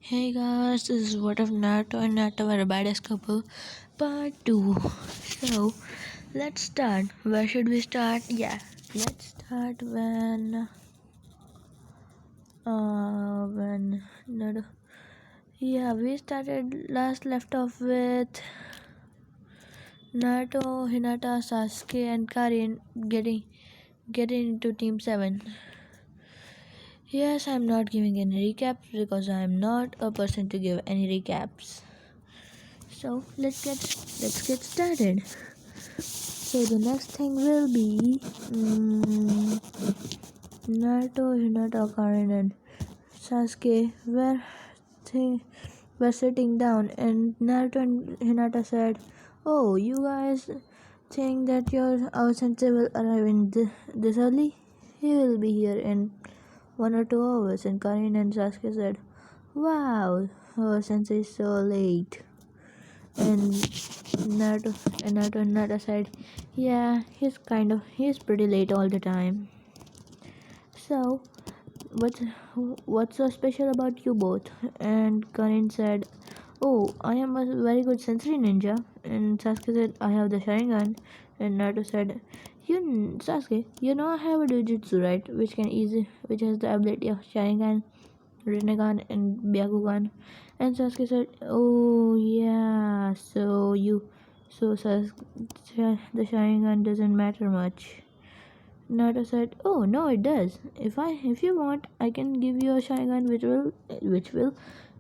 Hey guys, this is What of Naruto and Naruto are a badass couple, part 2. So, let's start. Where should we start? Yeah, let's start when Naruto. Yeah, we started left off with Naruto, Hinata, Sasuke, and Karin getting into Team 7. Yes, I'm not giving any recaps because I'm not a person to give any recaps. So let's get started. So the next thing will be Naruto, Hinata, Karin, and Sasuke were sitting down, and Naruto and Hinata said, "Oh, you guys think that our sensei will arrive in this early? He will be here in 1 or 2 hours." And Karin and Sasuke said, "Wow, our sensei is so late." And Naruto and Hinata said, "Yeah, he's pretty late all the time." So, what's what's so special about you both? And Karin said, "Oh, I am a very good sensory ninja." And Sasuke said, "I have the Sharingan." And Naruto said, Sasuke, I have a Jujutsu, right? Which has the ability of Sharingan, Rinnegan, and Byakugan." And Sasuke said, "Oh yeah, the Sharingan doesn't matter much." Naruto said, "Oh no, it does. If you want, I can give you a Sharingan which will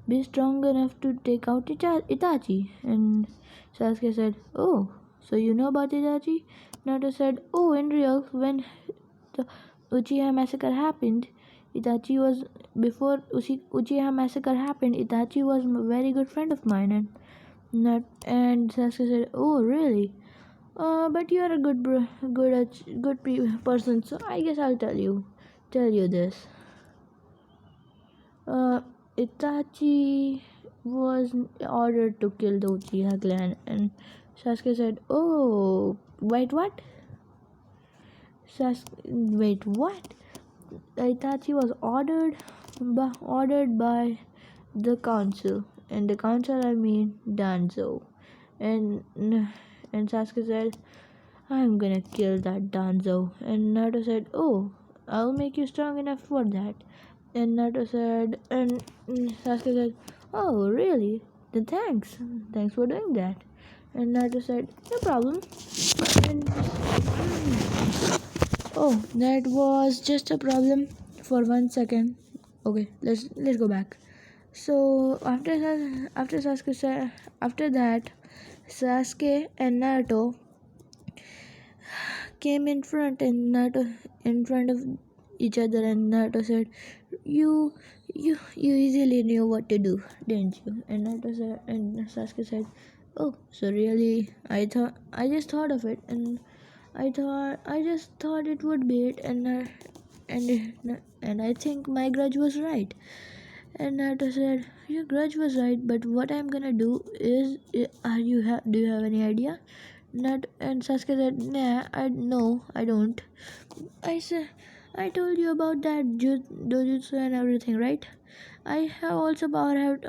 be strong enough to take out Itachi." And Sasuke said, "Oh, so you know about Itachi?" Naruto said, "Oh, in real, when the Uchiha massacre happened, Itachi was Uchiha massacre happened. Itachi was a very good friend of mine." And Sasuke said, "Oh, really? But you are a person, so I guess I'll tell you this. Uh, Itachi was ordered to kill the Uchiha clan." And Sasuke said, "Oh, wait, what? Wait, what?" Itachi was ordered by the council, and the council I mean Danzo. And Sasuke said, "I'm gonna kill that Danzo." And Naruto said, "Oh, I'll make you strong enough for that." And Sasuke said, "Oh, really? Then thanks. Thanks for doing that." And Naruto said, "No problem." And oh, that was just a problem for 1 second. Okay, let's go back. So after that, Sasuke and Naruto came in front of each other, and Naruto said, "You, you easily knew what to do, didn't you?" And Sasuke said, "Oh, so really? I just thought of it, and I just thought it would be it, and I think my grudge was right." And Naruto said, "Your grudge was right, but what I'm gonna do is, do you have any idea?" And Sasuke said, "Nah, I don't. I said, I told you about that dojutsu and everything, right? I have also have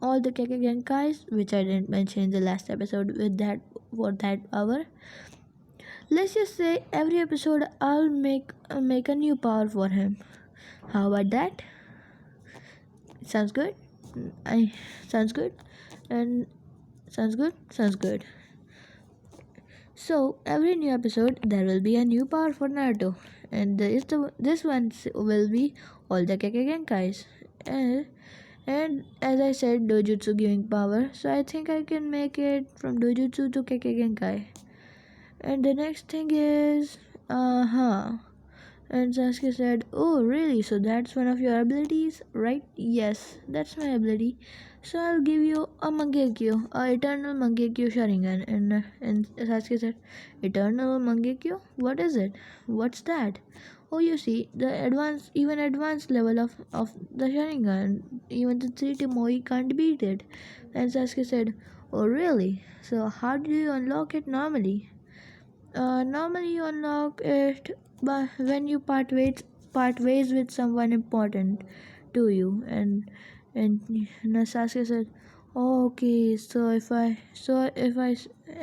all the Kekkei which I didn't mention in the last episode with that for that hour. Let's just say every episode I'll make a new power for him. How about that? Sounds good? I Sounds good, and sounds good. So every new episode there will be a new power for Naruto, and this one will be all the Kekkei and as I said, dojutsu giving power, so I think I can make it from dojutsu to Kekkei. And the next thing is, And Sasuke said, "Oh, really? So that's one of your abilities, right?" "Yes, that's my ability. So I'll give you a Mangekyo, a Eternal Mangekyo Sharingan." And Sasuke said, "Eternal Mangekyo? What is it? What's that?" "Oh, you see, the advanced level of the Sharingan. Even the 3 Moi can't beat it." And Sasuke said, "Oh, really? So how do you unlock it normally?" Normally you unlock it when you part ways with someone important. to you. And Sasuke said, "Oh, okay, so if I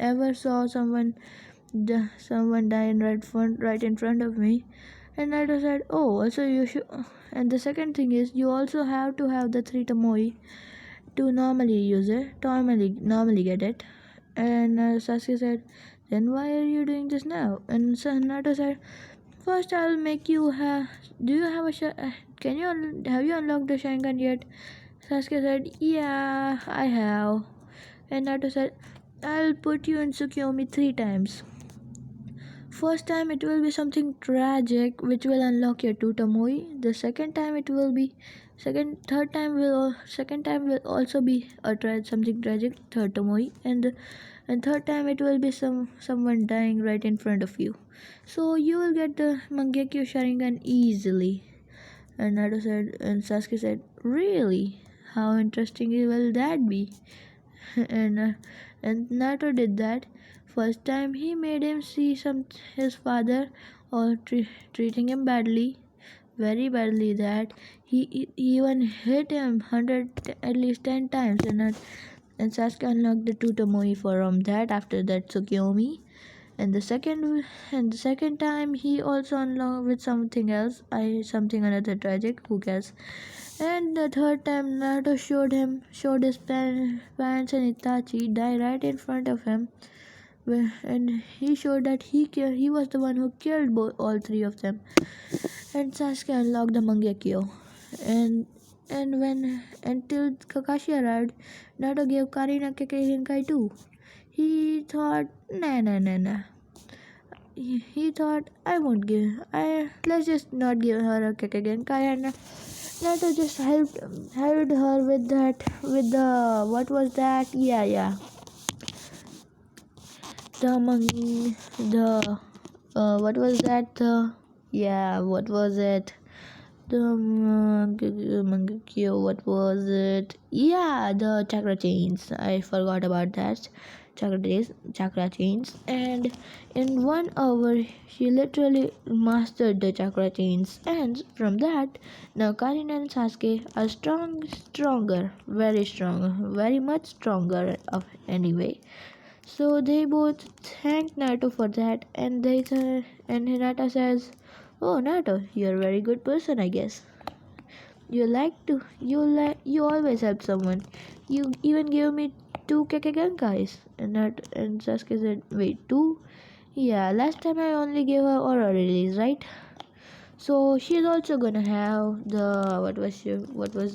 ever saw someone die right in front of me." And Naruto said, "Oh, also you should." And the second thing is, you also have to have the three Tomoe to normally get it. And Sasuke said, "Then why are you doing this now?" And Naruto said, "First, I'll make you have. Do you have a Can you have you unlocked the Sharingan yet?" Sasuke said, "Yeah, I have." And Naruto said, "I'll put you in Tsukuyomi 3 times. First time it will be something tragic which will unlock your two Tomoe. The second time it will be second time will also be something tragic, third Tomoe, and third time it will be someone dying right in front of you. So you will get the Mangekyo Sharingan easily." And Sasuke said, "Really? How interesting will that be?" and uh, and Naruto did that. First time he made him see his father or treating him badly, very badly, that he even hit him 100 at least 10 times. And Sasuke unlocked the two Tomoe from that. After that, Tsukiyomi. And the second time he also unlocked with something else, something another tragic, who cares. And the third time Naruto showed his pants, and Itachi die right in front of him. And he showed that he was the one who killed all three of them. And Sasuke unlocked the Mangekyo. And until Kakashi arrived, Naruto gave Karina Kekkei too. He thought, nah. He thought, I won't give. I Let's just not give her a Kekkei. And Naruto just helped her with the what was that? Yeah. The what was that? What was it? The Mangekyo, what was it? Yeah, the chakra chains. I forgot about that. Chakra chains. And in 1 hour, she literally mastered the chakra chains. And from that, now Karin and Sasuke are stronger, very strong, very much stronger of anyway. So they both thank Naruto for that, and and Hinata says, "Oh, Naruto, you're a very good person, I guess. You always help someone. You even gave me two Kekkei." And Sasuke said, "Wait, two? Yeah, last time I only gave her aura release, right? So she's also gonna have the what was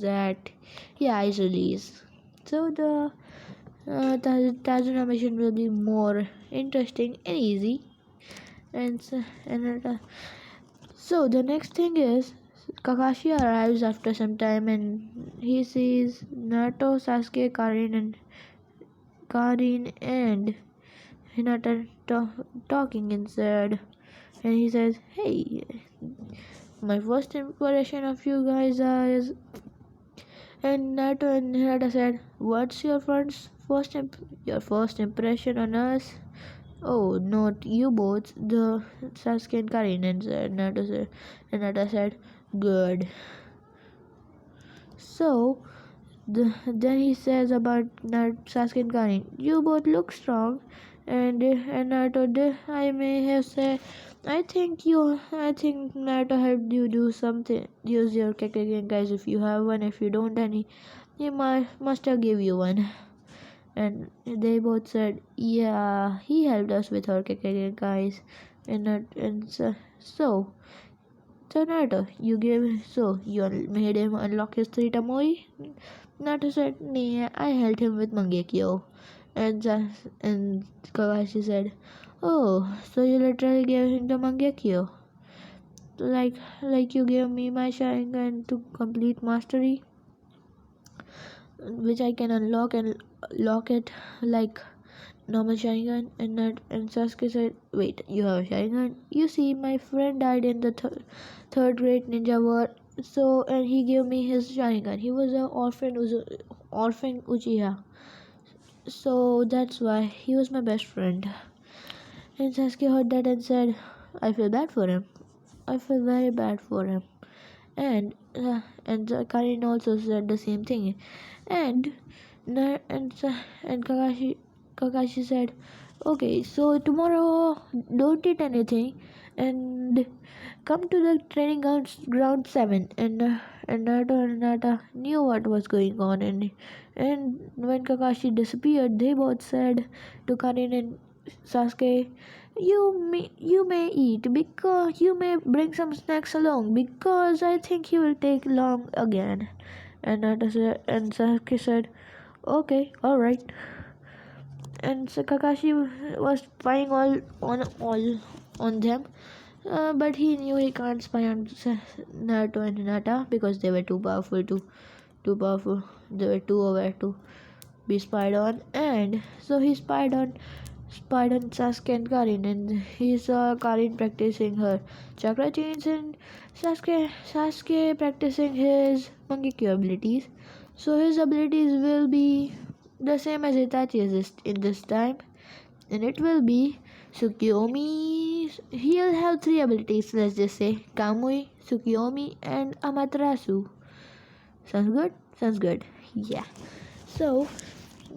that? Yeah, ice release. So the Tazuna mission will be more interesting and easy." And the next thing is, Kakashi arrives after some time, and he sees Naruto, Sasuke, Karin and Hinata talking inside, and he says, "Hey, my first impression of you guys is..." And Naruto and Hinata said, "What's your first impression on us?" "Oh, not you both, the Sasuke and Karin." And Naruto said, "Good." So then he says about Sasuke and Karin, "You both look strong." And Naruto did, I may have said, I think Naruto helped you do something. Use your Kekkei, guys, if you have one. If you don't, then he must have give you one." And they both said, "Yeah, he helped us with our Kekkei, guys." And Naruto, you made him unlock his three Tomoe? Naruto said, "Nah, I helped him with Mangekyo." And Kakashi said, "Oh, so you literally gave him the Mangekyo? Like you gave me my Sharingan to complete mastery, which I can unlock and lock it like normal Sharingan." And Sasuke said, "Wait, you have a Sharingan? You see, my friend died in the third great ninja war, and he gave me his Sharingan. He was an orphan Uchiha, so that's why he was my best friend." And Sasuke heard that and said, "I feel bad for him. I feel very bad for him." and Karin also said the same thing, and Na- and Kakashi said, okay, so tomorrow don't eat anything and come to the training ground 7. And Naruto and Hinata knew what was going on, and when Kakashi disappeared, they both said to Karin and Sasuke, you may eat, because you may bring some snacks along, because I think he will take long again. And Sasuke said, okay, alright. And so Kakashi was spying all on them, but he knew he can't spy on Naruto and Hinata because they were too powerful. They were too aware to be spied on, and so he spied on Sasuke and Karin, and he saw Karin practicing her chakra chains and Sasuke practicing his Mangekyo abilities. So his abilities will be the same as Itachi's in this time, and it will be Tsukiyomi. He'll have three abilities, let's just say Kamui, Tsukiyomi, and Amaterasu. Sounds good? Sounds good. Yeah. So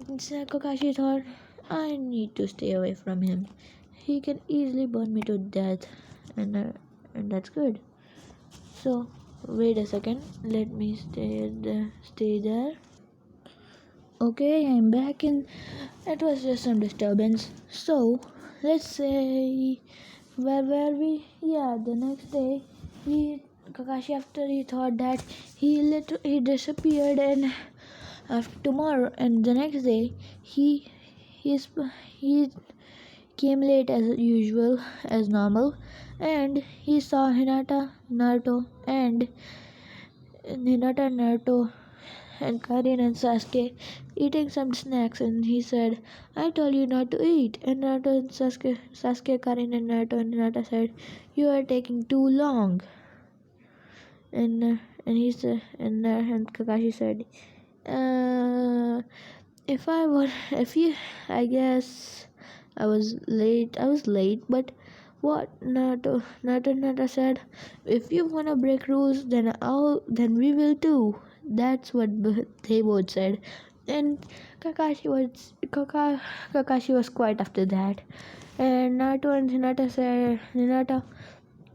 Kakashi thought, I need to stay away from him. He can easily burn me to death, and that's good. So wait a second. Let me stay there. Okay, I'm back, and it was just some disturbance. So let's say, where were we? Yeah, the next day, Kakashi, after he thought that he disappeared, and after tomorrow and the next day he he came late as usual, as normal, and he saw Naruto and Karin and Sasuke eating some snacks, and he said, I told you not to eat. And Naruto and Sasuke, Karin and Naruto and Hinata said, you are taking too long. And Kakashi said, uh, if you, I guess I was late, but what? Naruto said, if you wanna break rules, then we will too. That's what they both said, and Kakashi was quiet after that. And Hinata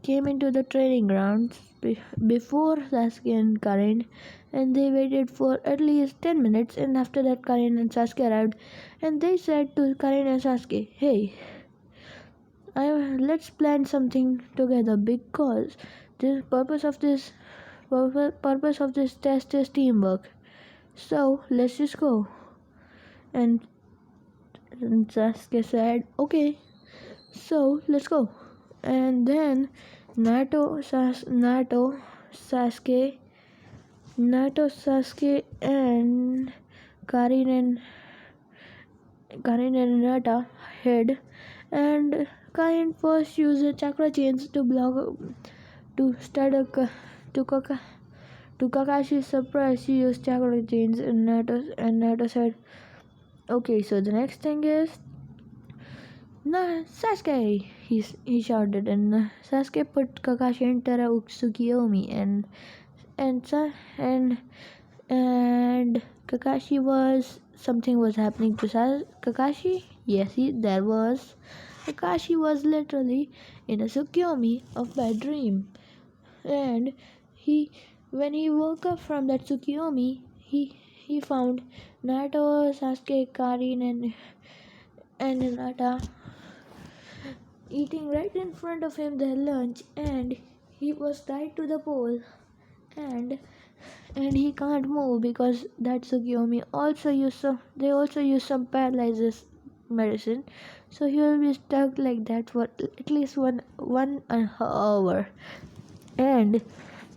came into the training grounds before Sasuke and Karin, and they waited for at least 10 minutes. And after that, Karin and Sasuke arrived, and they said to Karin and Sasuke, hey, let's plan something together, because the purpose of this test is teamwork. So let's just go. And Sasuke said, okay, so let's go. And then Sasuke, and Karin and Hinata hid, and Karin first used the chakra chains to block to start a to Kaka to Kakashi's surprise. She used chakra chains, and Naruto said, "Okay, so the next thing is Sasuke!" He shouted, and Sasuke put Kakashi into a Tsukiyomi, and and and Kakashi was something was happening to Kakashi. Yes, there was. Kakashi was literally in a Tsukiyomi of bad dream, and he when he woke up from that Tsukiyomi, he found Naruto, Sasuke, Karin, and Hinata eating right in front of him their lunch, and he was tied to the pole, and he can't move because that Tsukiyomi they also use some paralysis medicine, so he will be stuck like that for at least one hour. And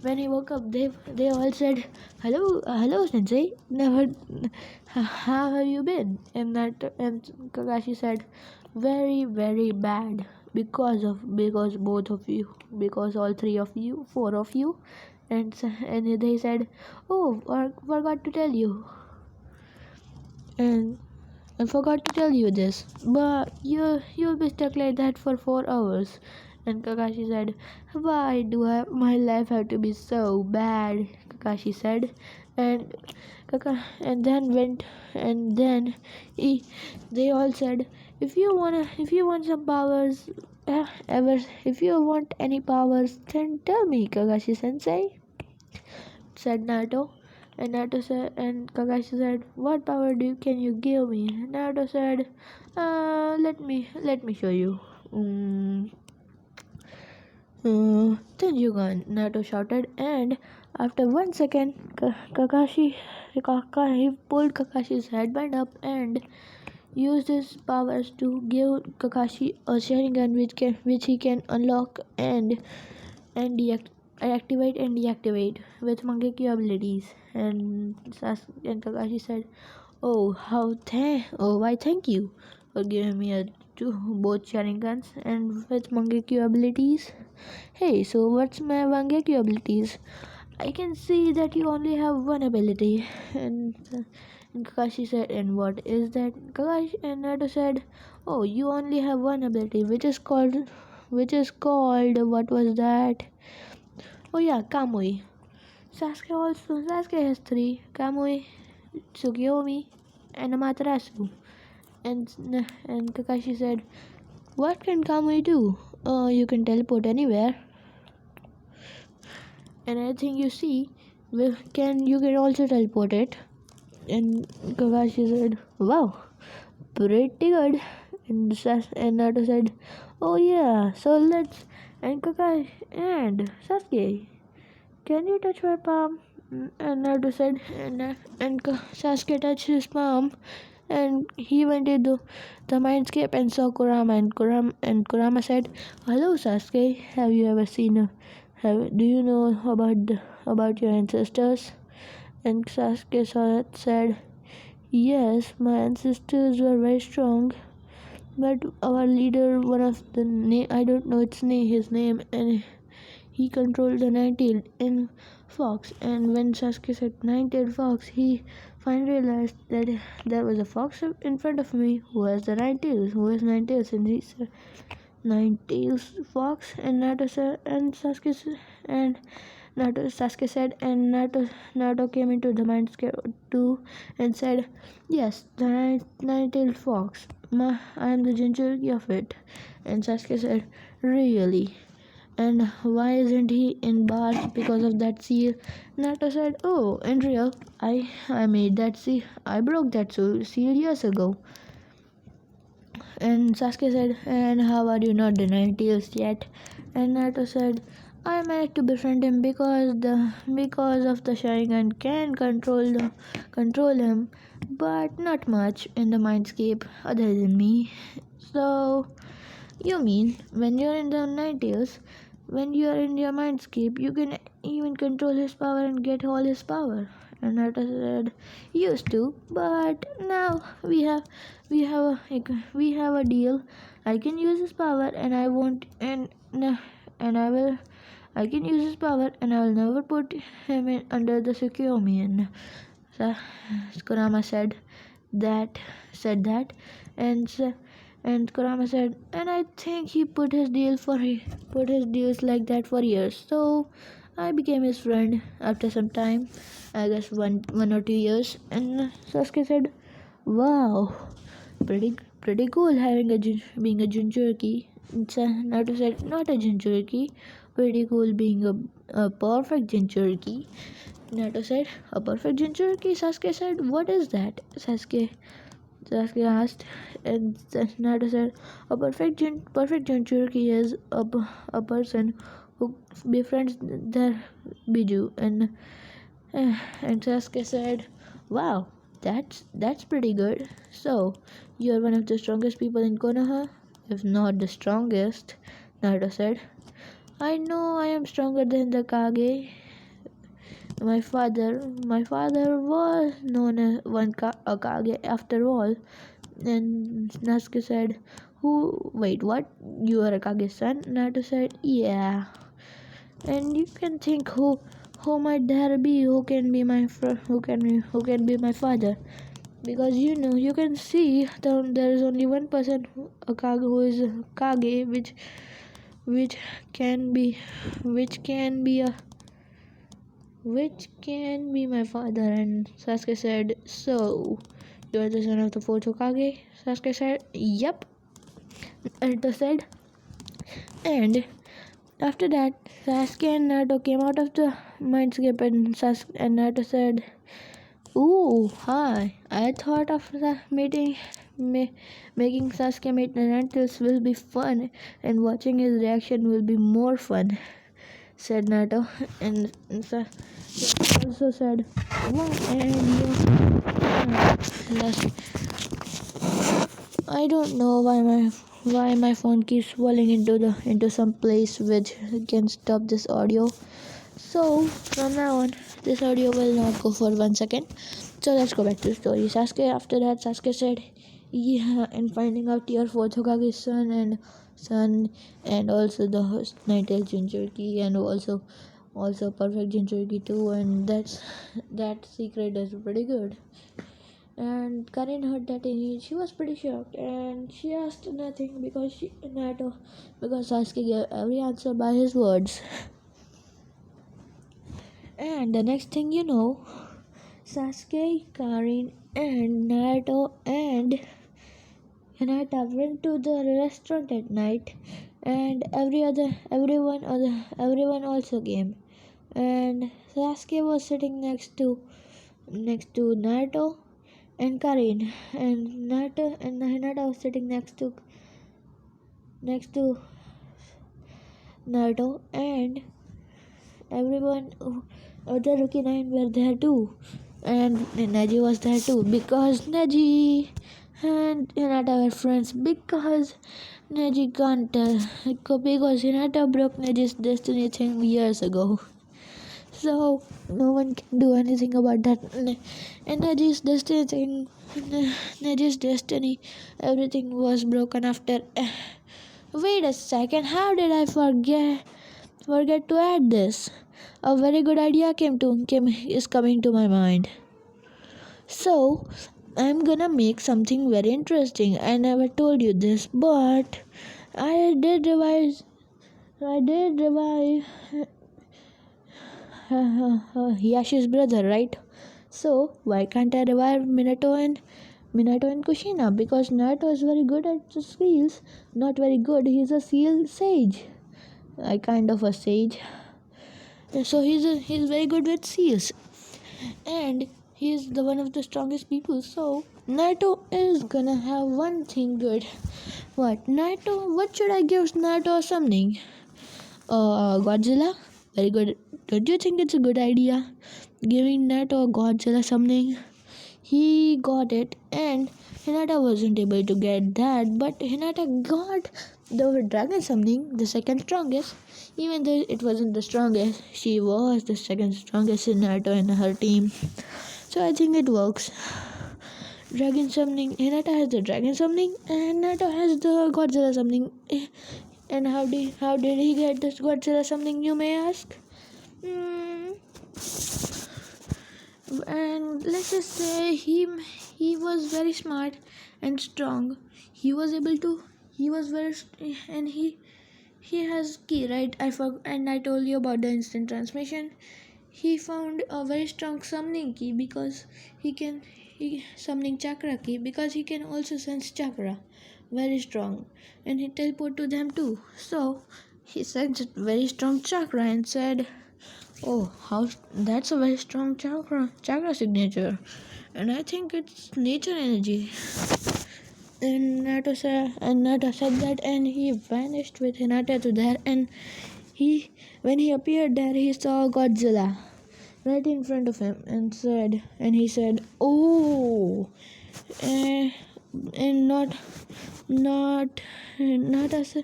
when he woke up, they all said, hello sensei, never how have you been? And Kakashi said, very very bad, because both of you, because all three of you, four of you. And they said, oh, forgot to tell you, and I forgot to tell you this, but you'll be stuck like that for 4 hours. And Kakashi said, "Why do my life have to be so bad?" Kakashi said, and and then went, and then he, they all said, if you want some powers, if you want any powers, then tell me, Kakashi Sensei," said Naruto. And Naruto said, and Kakashi said, "What power can you give me?" Naruto said, let me show you." Mm, Tenjugan, Naruto shouted, and after 1 second, he pulled Kakashi's headband up and used his powers to give Kakashi a Sharingan which he can unlock and activate and deactivate with Mangekyo abilities. And and Kakashi said, "Oh, why thank you for giving me both Sharingans and with Mangekyo abilities. Hey, so what's my Mangekyo abilities? I can see that you only have one ability." And Kakashi said, "And what is that?" Kakashi and Naruto said, "Oh, you only have one ability, what was that? Oh yeah, Kamui. Sasuke has three: Kamui, Tsukiyomi, and Amaterasu." And Kakashi said, "What can Kamui do?" "Oh, you can teleport anywhere. And anything you see, you can also teleport it." And Kakashi said, "Wow, pretty good." And Naruto said, "Oh yeah, so let's." And Kakashi and Sasuke, "Can you touch my palm?" And Naruto said, and Sasuke touched his palm, and he went into the mindscape and saw Kurama. And Kurama said, "Hello, Sasuke. Have you ever seen do you know about your ancestors?" And Sasuke said, "Yes, my ancestors were very strong, but our leader, one of the I don't know his name, and he controlled the nine-tailed in fox." And when Sasuke said nine-tailed fox, he finally realized that there was a fox in front of me who has nine tails, and he said nine tails fox. And Naruto said, and Sasuke said, and Naruto came into the mindscape too and said, "Yes, the nine-tailed fox. I am the Jinchuriki of it." And Sasuke said, "Really? And why isn't he in bars because of that seal?" Naruto said, "Oh, in real, I made that seal. I broke that seal years ago." And Sasuke said, "And how are you not the Ninetales yet?" And Naruto said, "I managed to befriend him because of the Sharingan can control him, but not much in the mindscape other than me." "So you mean when you're in your mindscape, you can even control his power and get all his power?" And Naruto said, "Used to, but now we have a deal. I can use his power, and I won't, and I will. I can use his power, and I will never put him under the Tsukuyomi." And Kurama said that, and Kurama said, "And I think he put his deals like that for years. So I became his friend after some time, I guess 1 or 2 years." And Sasuke said, "Wow, pretty cool being a Jinchuriki." Naruto said, "Not a Jinchuriki. Pretty cool being a perfect Jinchuriki." Naruto said, "A perfect Jinchuriki?" Sasuke said, "What is that?" Sasuke asked, and Naruto said, perfect Jinchuriki is a person who befriends their Biju." And Sasuke said, "Wow, that's pretty good. So you're one of the strongest people in Konoha, if not the strongest." Naruto said, "I know I am stronger than the Kage. My father was known as a Kage after all." And Sasuke said, Wait, what? You are a Kage's son?" Naruto said, "Yeah." And you can think who might there be who can be who can be my father, because you can see there is only one person, a Kage, who is a Kage, which can be which can be a which can be my father. And Sasuke said, so you are the son of the fourth Hokage? Sasuke said, yep. Naruto said, and after that, Sasuke and Naruto came out of the mindscape, and Naruto said, ooh, hi. I thought of the making Sasuke meet the Naruto will be fun, and watching his reaction will be more fun, said Naruto. And Sasuke also said, wow, and last, I don't know why my phone keeps falling into some place which can stop this audio. So from now on, this audio will not go for 1 second. So let's go back to the story. After that, Sasuke said, yeah, and finding out your fourth Hokage's son and also the Nightail Jinchuriki, and also perfect Jinchuriki too, and that secret is pretty good. And Karin heard that, and she was pretty shocked, and she asked nothing because Sasuke gave every answer by his words. And the next thing you know, Sasuke, Karin, and Naruto and Hinata went to the restaurant at night, and everyone also came. And Sasuke was sitting next to Naruto and Karin, and Naruto and Hinata was sitting next to Naruto, and everyone other Rookie 9 were there too, and Neji was there too, because Neji and Hinata were friends, because Neji can't tell, because Hinata broke Neji's destiny thing years ago. So no one can do anything about that. And Neji's destiny, everything was broken after. Wait a second, how did I forget to add this? A very good idea is coming to my mind. So I'm gonna make something very interesting. I never told you this, but I did revive Yashi's brother, right? So why can't I revive Minato and Kushina? Because Naruto is very good at the skills. Not very good. He's a seal sage. I kind of a sage. So he's very good with seals, and he's the one of the strongest people. So Naruto is gonna have one thing good. What Naruto? What should I give Naruto or something? Godzilla. Very good. Don't you think it's a good idea? Giving Naruto a Godzilla something. He got it, and Hinata wasn't able to get that, but Hinata got the dragon something, the second strongest. Even though it wasn't the strongest, she was the second strongest in Naruto and her team. So I think it works. Dragon summoning. Hinata has the dragon summoning, and Naruto has the Godzilla summoning. And how did he get this Godzilla summoning, you may ask? And let's just say he was very smart and strong. He was able to. He was very and he has key, right? And I told you about the instant transmission. He found a very strong summoning key because summoning chakra key, because he can also sense chakra, very strong, and he teleport to them too. So he sensed very strong chakra and said, oh, how that's a very strong chakra signature, and I think it's nature energy. And Naruto said that, and he vanished with Hinata to there. And when he appeared there, he saw Godzilla right in front of him, and he said, "Oh," eh, and not as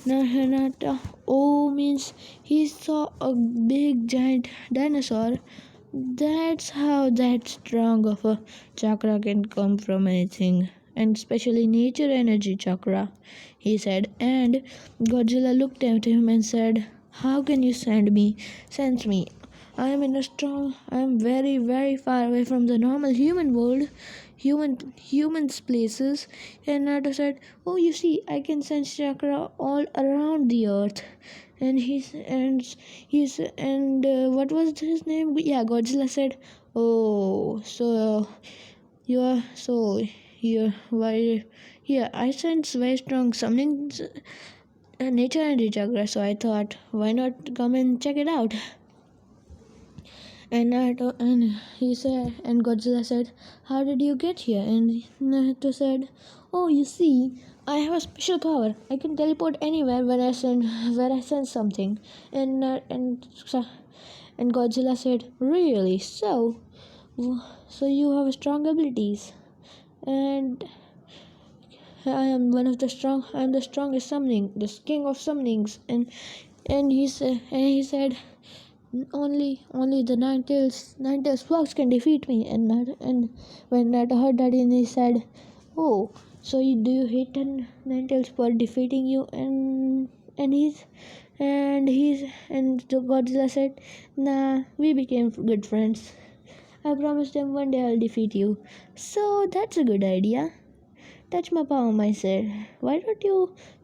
not oh means he saw a big giant dinosaur. That's how that strong of a chakra can come from anything, and especially nature energy chakra, he said. And Godzilla looked at him and said, how can you sense me? I am very, very far away from the normal human world, humans places. And Naruto said, "Oh, you see, I can sense chakra all around the earth." And what was his name? Yeah, Godzilla said, "Oh, so you are so here why here I sense very strong summoning nature and chakra, so I thought, why not come and check it out?" And he said, and Godzilla said, "How did you get here?" And Naruto said, "Oh, you see, I have a special power. I can teleport anywhere where I sense something." And and Godzilla said, "Really? So you have strong abilities." And I am the strongest summoning, the king of summonings. And he said, only the nine tails fox can defeat me." And when Naruto heard that, and he said, "Oh, so do you hate nine tails for defeating you?" And the Godzilla said, "Nah, we became good friends. I promised him one day I'll defeat you. So that's a good idea. Touch my palm," I said. "Why don't you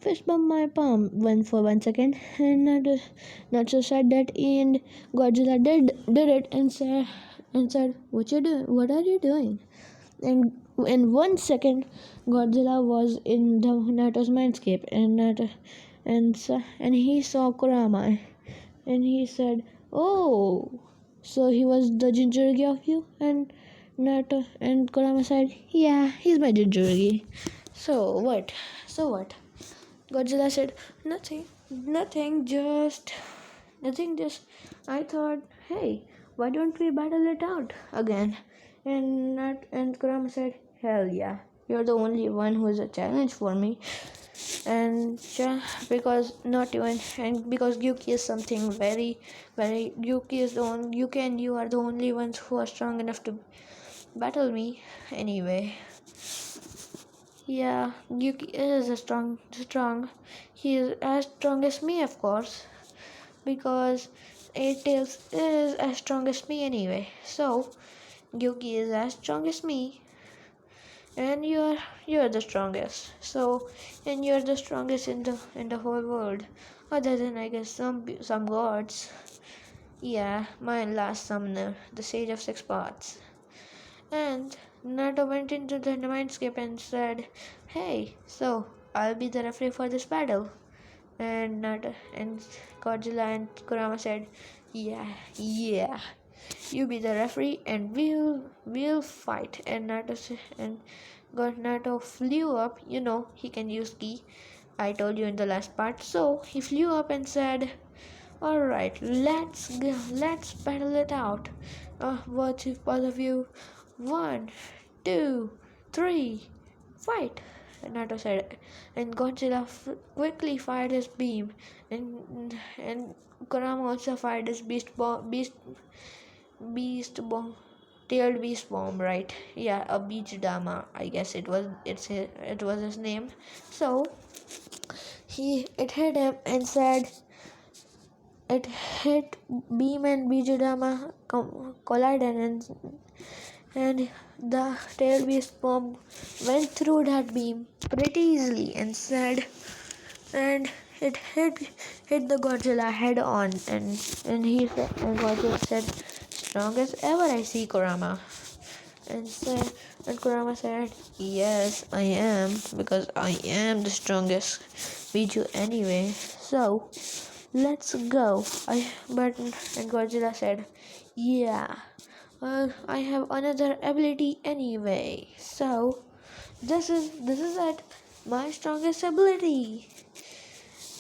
fist bump my palm for 1 second?" And not so sad that, and Godzilla did it, and said, What are you doing?" And in 1 second, Godzilla was in the Naruto's mindscape, and he saw Kurama, and he said, "Oh, so he was the Jinchuriki of you?" And Naruto and Kurama said, "Yeah, he's my Jinchuriki." So what? So what? Godzilla said, "Nothing, nothing, just. I thought, hey, why don't we battle it out again?" And Kurama said, "Hell yeah, you're the only one who is a challenge for me." Because not even, and because Yuki is something very, very, Yuki is the one you are the only ones who are strong enough to battle me anyway. Yeah, Yuki is strong. He is as strong as me, of course, because Eight Tails is as strong as me anyway. So Yuki is as strong as me, and you're the strongest. So, and you're the strongest in the whole world, other than, I guess, some gods. Yeah, my last summoner, the Sage of Six Paths. And Naruto went into the mindscape and said, "Hey, so I'll be the referee for this battle." And Godzilla and Kurama said, "Yeah, yeah, you be the referee, and we'll fight." And Naruto flew up. He can use ki. I told you in the last part. So he flew up and said, "All right, let's battle it out. What if both of you? 1, 2, 3, fight!" And Naruto said, and Godzilla quickly fired his beam, and Kurama also fired his beast bomb, tailed beast bomb, right? Yeah, a beach dama. I guess it was his name. So it hit him and said, it hit beam and Bijudama collided, and the tail beast bomb went through that beam pretty easily and it hit the Godzilla head on, and Godzilla said, "Strongest ever I see, Kurama." And Kurama said, "Yes, I am, because I am the strongest Biju anyway. So let's go." And Godzilla said, "Yeah, I have another ability anyway. So this is it, my strongest ability.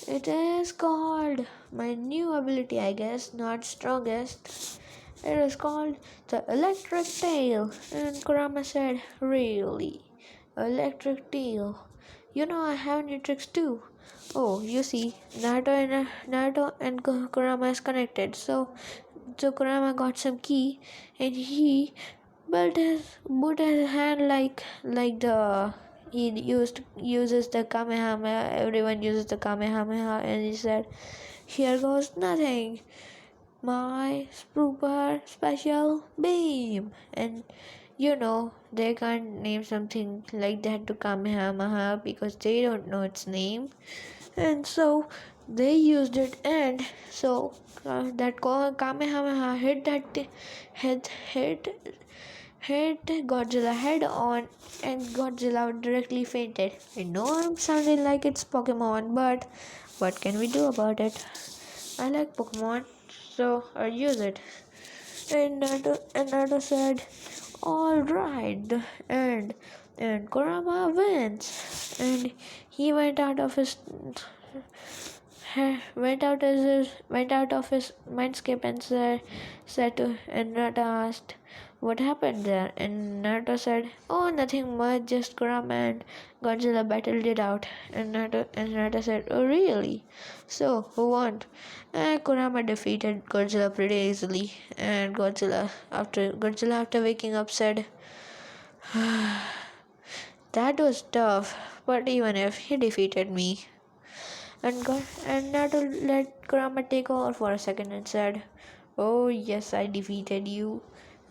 It is called my new ability, I guess, not strongest. It is called the Electric Tail." And Kurama said, "Really? Electric Tail? I have new tricks too." Oh, you see, Naruto and Kurama is connected. So Kurama got some key, and he put his hand like he uses the Kamehameha. Everyone uses the Kamehameha, and he said, "Here goes nothing." my super special beam. And they can't name something like that to Kamehameha because they don't know its name. And so they used it, and so Kamehameha hit hit Godzilla head on, and Godzilla directly fainted. I know I'm sounding like it's Pokemon, but what can we do about it? I like Pokemon, so I use it. And Naruto said, "All right," and Kurama wins, and he went out of his mindscape and said to and Naruto asked what happened there, and Naruto said, "Oh, nothing much, just Kurama and Godzilla battled it out." And Naruto said, "Oh, really? So who won?" And Kurama defeated Godzilla pretty easily, and Godzilla after waking up said, "That was tough, but even if he defeated me." And Naruto let Kurama take over for a second and said, "Oh, yes, I defeated you."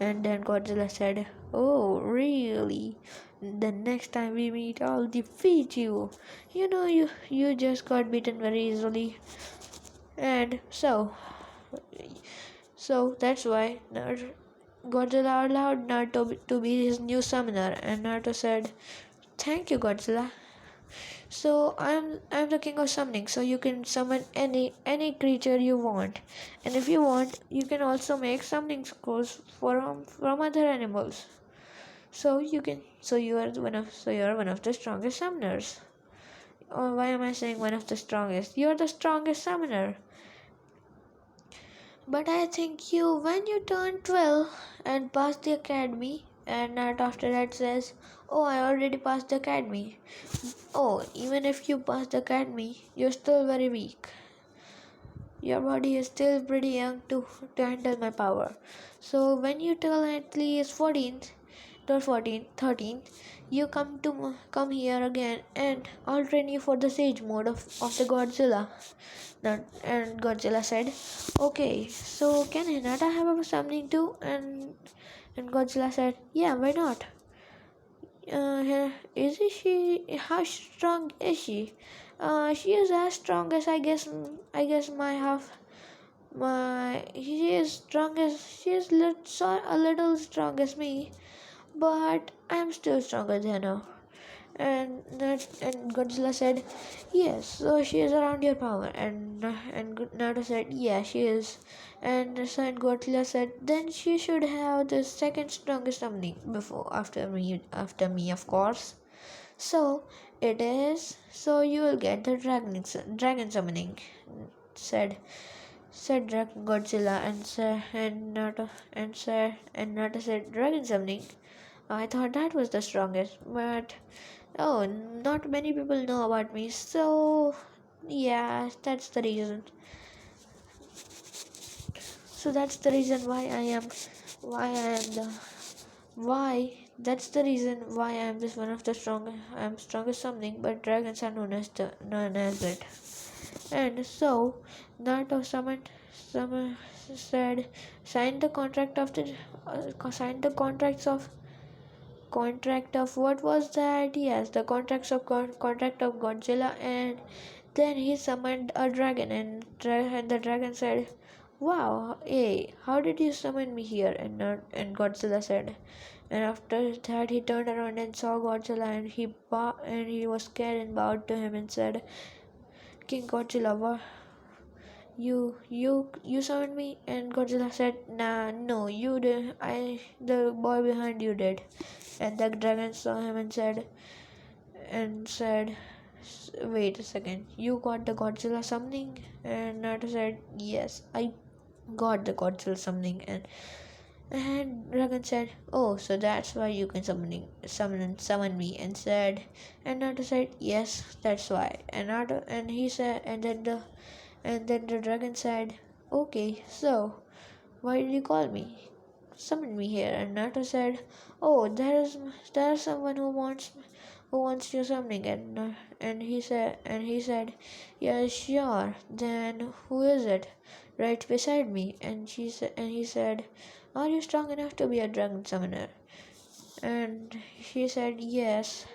And then Godzilla said, "Oh, really? The next time we meet, I'll defeat you. You just got beaten very easily." And so that's why Godzilla allowed Naruto to be his new summoner. And Naruto said, "Thank you, Godzilla. So I'm the king of summoning, so you can summon any creature you want, and if you want, you can also make summoning scrolls from other animals. So you are one of the strongest summoners." Or why am I saying one of the strongest? You're the strongest summoner. But I think when you turn 12 and pass the academy, and not after that says, "Oh, I already passed the academy." Oh, even if you pass the academy, you're still very weak. Your body is still pretty young to handle my power. So when you turn at least 14, or 14, 13, you come here again, and I'll train you for the Sage mode of the Godzilla. And Godzilla said, "Okay, so can Hinata have something too?" And Godzilla said, "Yeah, why not? Is she? How strong is she?" She is as strong as I guess my half. My She is strong as a little strong as me, but I'm still stronger than her. And Godzilla said, "Yes, so she is around your power." And Naruto said, "Yeah, she is." And Godzilla said, "Then she should have the second strongest summoning after me, of course. So it is. So you will get the dragon summoning," said Godzilla, and Naruto said, "Dragon summoning. I thought that was the strongest, but oh, not many people know about me, so yeah, that's the reason. So that's the reason why I am the, why, that's the reason why I am this one of the strongest something, but dragons are known as it." And so Naruto said, signed the contract of what was that? Yes, the contract of Godzilla, and then he summoned a dragon, and the dragon said, "Wow, hey, how did you summon me here?" And Godzilla said, and after that he turned around and saw Godzilla, and he was scared and bowed to him and said, "King Godzilla, what, you summoned me?" And Godzilla said, "Nah, no, you did. The boy behind you did." And the dragon saw him and said, "Wait a second, you got the Godzilla summoning?" And Naruto said, "Yes, I got the Godzilla summoning." And dragon said, "Oh, so that's why you can summon me?" And Naruto said, "Yes, that's why." And he said, and then the dragon said, "Okay, so why did you call me? Summon me here." And Naruto said, "Oh, there's someone who wants your summoning." And he said, "Yeah, sure. Then who is it?" right beside me, and he said, "Are you strong enough to be a dragon summoner?" And she said, "Yes."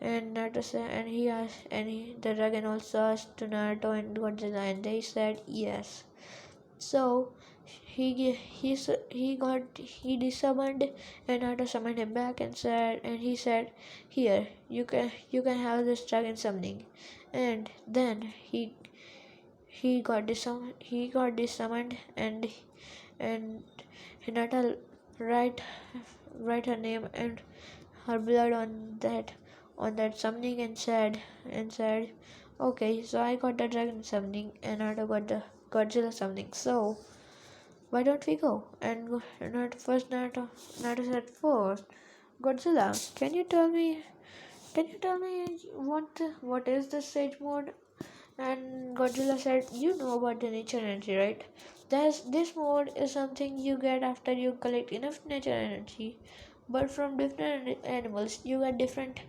And Naruto said, and he asked, the dragon also asked to Naruto and Godzilla, and they said yes. So he desummoned, and Naruto summoned him back and he said, "Here, you can have this dragon summoning." And then he got desummoned, and Hinata write write her name and her blood on that summoning, and said, "Okay, so I got the dragon summoning and Naruto got the Godzilla summoning. So why don't we go?" And Naruto said, "First, Godzilla, can you tell me what is the sage mode?" And Godzilla said, "You know about the nature energy, right? This mode is something you get after you collect enough nature energy, but from different animals you get different.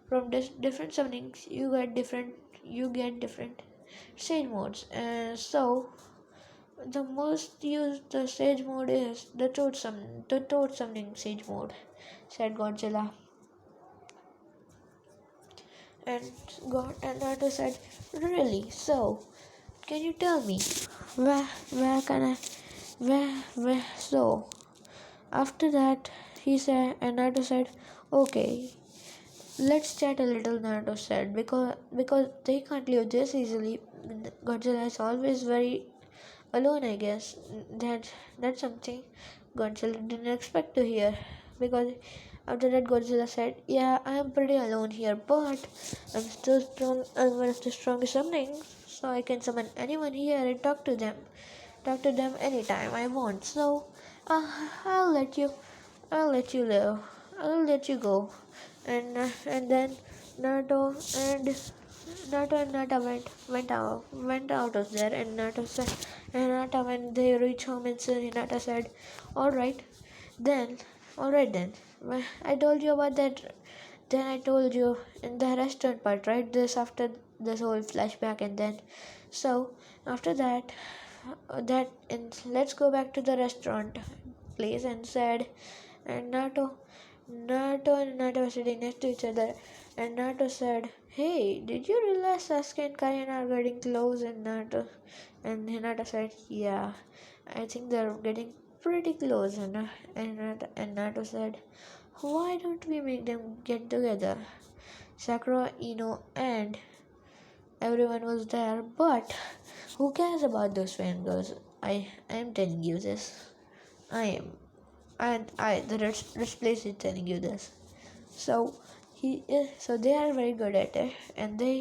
From different summonings you get different sage modes. And so the most used the sage mode is the toad summoning sage mode," said Godzilla. And Naruto said, "Really? So can you tell me where can I where so?" After that, he said, and Naruto said, "Okay, let's chat a little." Naruto said, because they can't leave this easily. Godzilla is always very alone, I guess. That's something Godzilla didn't expect to hear, because after that Godzilla said, "Yeah, I am pretty alone here, but I'm still strong. I'm one of the strongest summonings, so I can summon anyone here and talk to them anytime I want. So uh, I'll let you I'll let you live. I'll let you go." And then Naruto and Nata went out of there, and Nata, when they reached home, and Nata said, "All right, then, all right then. I told you about that. Then I told you in the restaurant part, right? This after this whole flashback, and then so after and let's go back to the restaurant place," and said, and Naruto and Hinata were sitting next to each other, and Naruto said, "Hey, did you realize Sasuke and Karin are getting close?" And Hinata said, "Yeah, I think they're getting pretty close." And Naruto said, "Why don't we make them get together?" Sakura, Ino, and everyone was there, but who cares about those fangirls? I am telling you this. I am. And the rich place is telling you this. So so they are very good at it, and they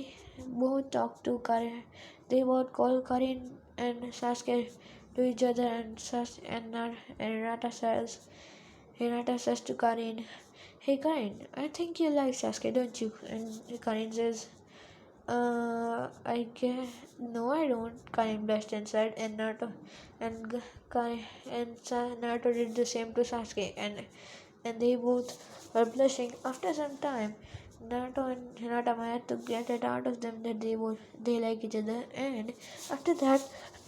both talk to Karin. They both call Karin and Sasuke to each other, and Hinata says to Karin, "Hey Karin, I think you like Sasuke, don't you?" And Karin says, I guess no, I don't." Karin blushed inside, and and Karin Naruto did the same to Sasuke, and they both were blushing. After some time, Naruto and Hinata managed to get it out of them that they like each other, and after that,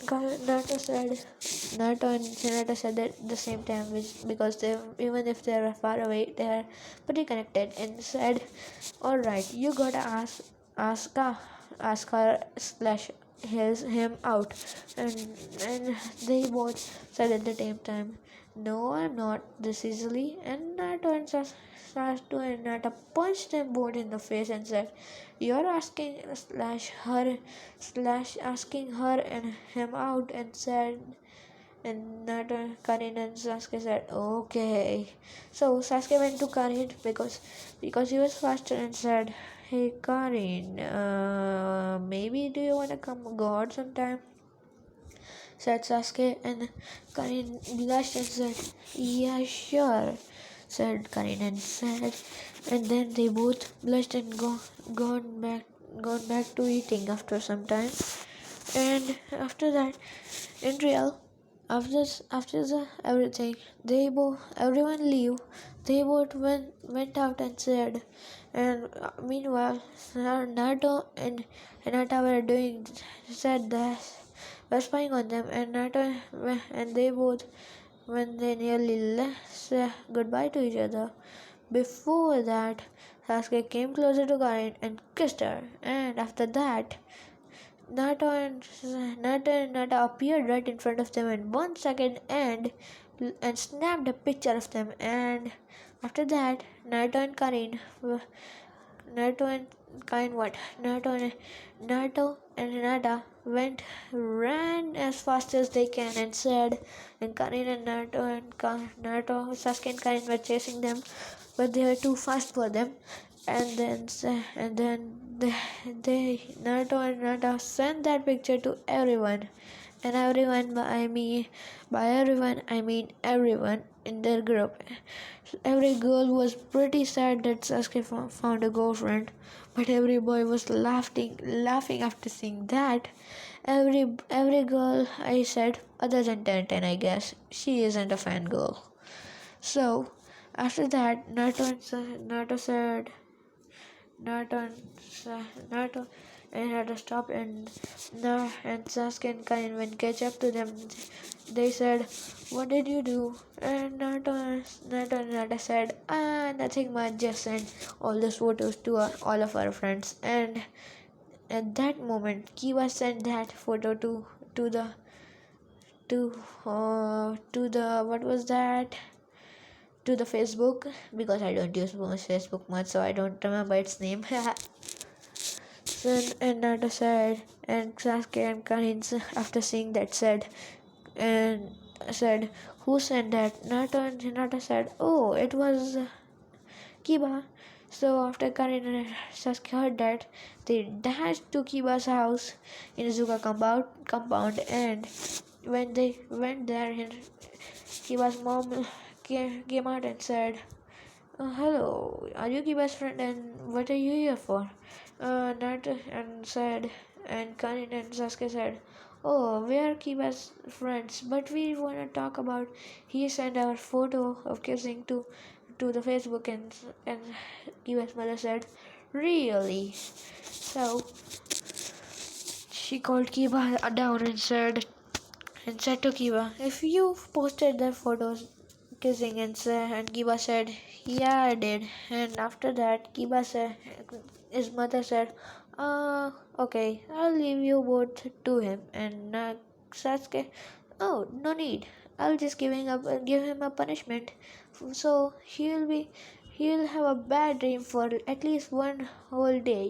Naruto and Hinata said that at the same time, because they, even if they are far away, they are pretty connected, and said, "All right, you gotta ask her, ask her slash him out," and they both said at the same time, "No, I'm not this easily." And Naruto and Sasuke and Naruto punched them both in the face and said, "You're asking her and him out," and said, and Naruto, Karin and Sasuke said, "Okay." So Sasuke went to Karin because he was faster, and said, "Hey Karin, maybe do you wanna come go out sometime?" said Sasuke, and Karin blushed and said, "Yeah, sure," said Karin, and then they both blushed and gone back to eating after some time. And after that, in real, after the everything, everyone leave. They both went out and said, and meanwhile, Naruto and Hinata were doing said that were spying on them, and Naruto and they both, when they nearly said goodbye to each other. Before that, Sasuke came closer to Karin and kissed her, and after that, Naruto and Nata appeared right in front of them in 1 second and snapped a picture of them. And after that, Naruto and Kain what? Naruto and Hinata ran as fast as they can and said, and Karin and Naruto, Sasuke and Karin were chasing them, but they were too fast for them. And then Naruto and Hinata sent that picture to everyone, and by everyone I mean everyone in their group. Every girl was pretty sad that Sasuke found a girlfriend, but every boy was laughing after seeing that. Every girl, I said, other than Tenten, I guess, she isn't a fangirl. So after that, Naruto said, Naruto and had to stop, and Sasuke and Kain when catch up to them, they said, "What did you do?" And Naruto said, nothing much, just send all those photos to all of our friends." And at that moment, Kiba sent that photo to the to the what was that? To the Facebook, because I don't use Facebook much, so I don't remember its name. And Naruto said, and Sasuke and Karin, after seeing that, said, "Who sent that?" Naruto and Hinata said, "Oh, it was Kiba." So after Karin and Sasuke heard that, they dashed to Kiba's house in Izuka compound, and when they went there, Kiba's mom came out and said, "Hello, are you Kiba's friend, and what are you here for?" Naruto and Karin and Sasuke said, "Oh, we are Kiba's friends, but we want to talk about he sent our photo of kissing to the Facebook." And Kiba's mother said, "Really?" So she called Kiba down and said to Kiba, "If you posted the photos kissing," and Kiba said, "Yeah, I did." And after that, his mother said, okay, I'll leave you both to him." And Sasuke, "Oh, no need. I'll just give him a punishment, so he'll have a bad dream for at least one whole day,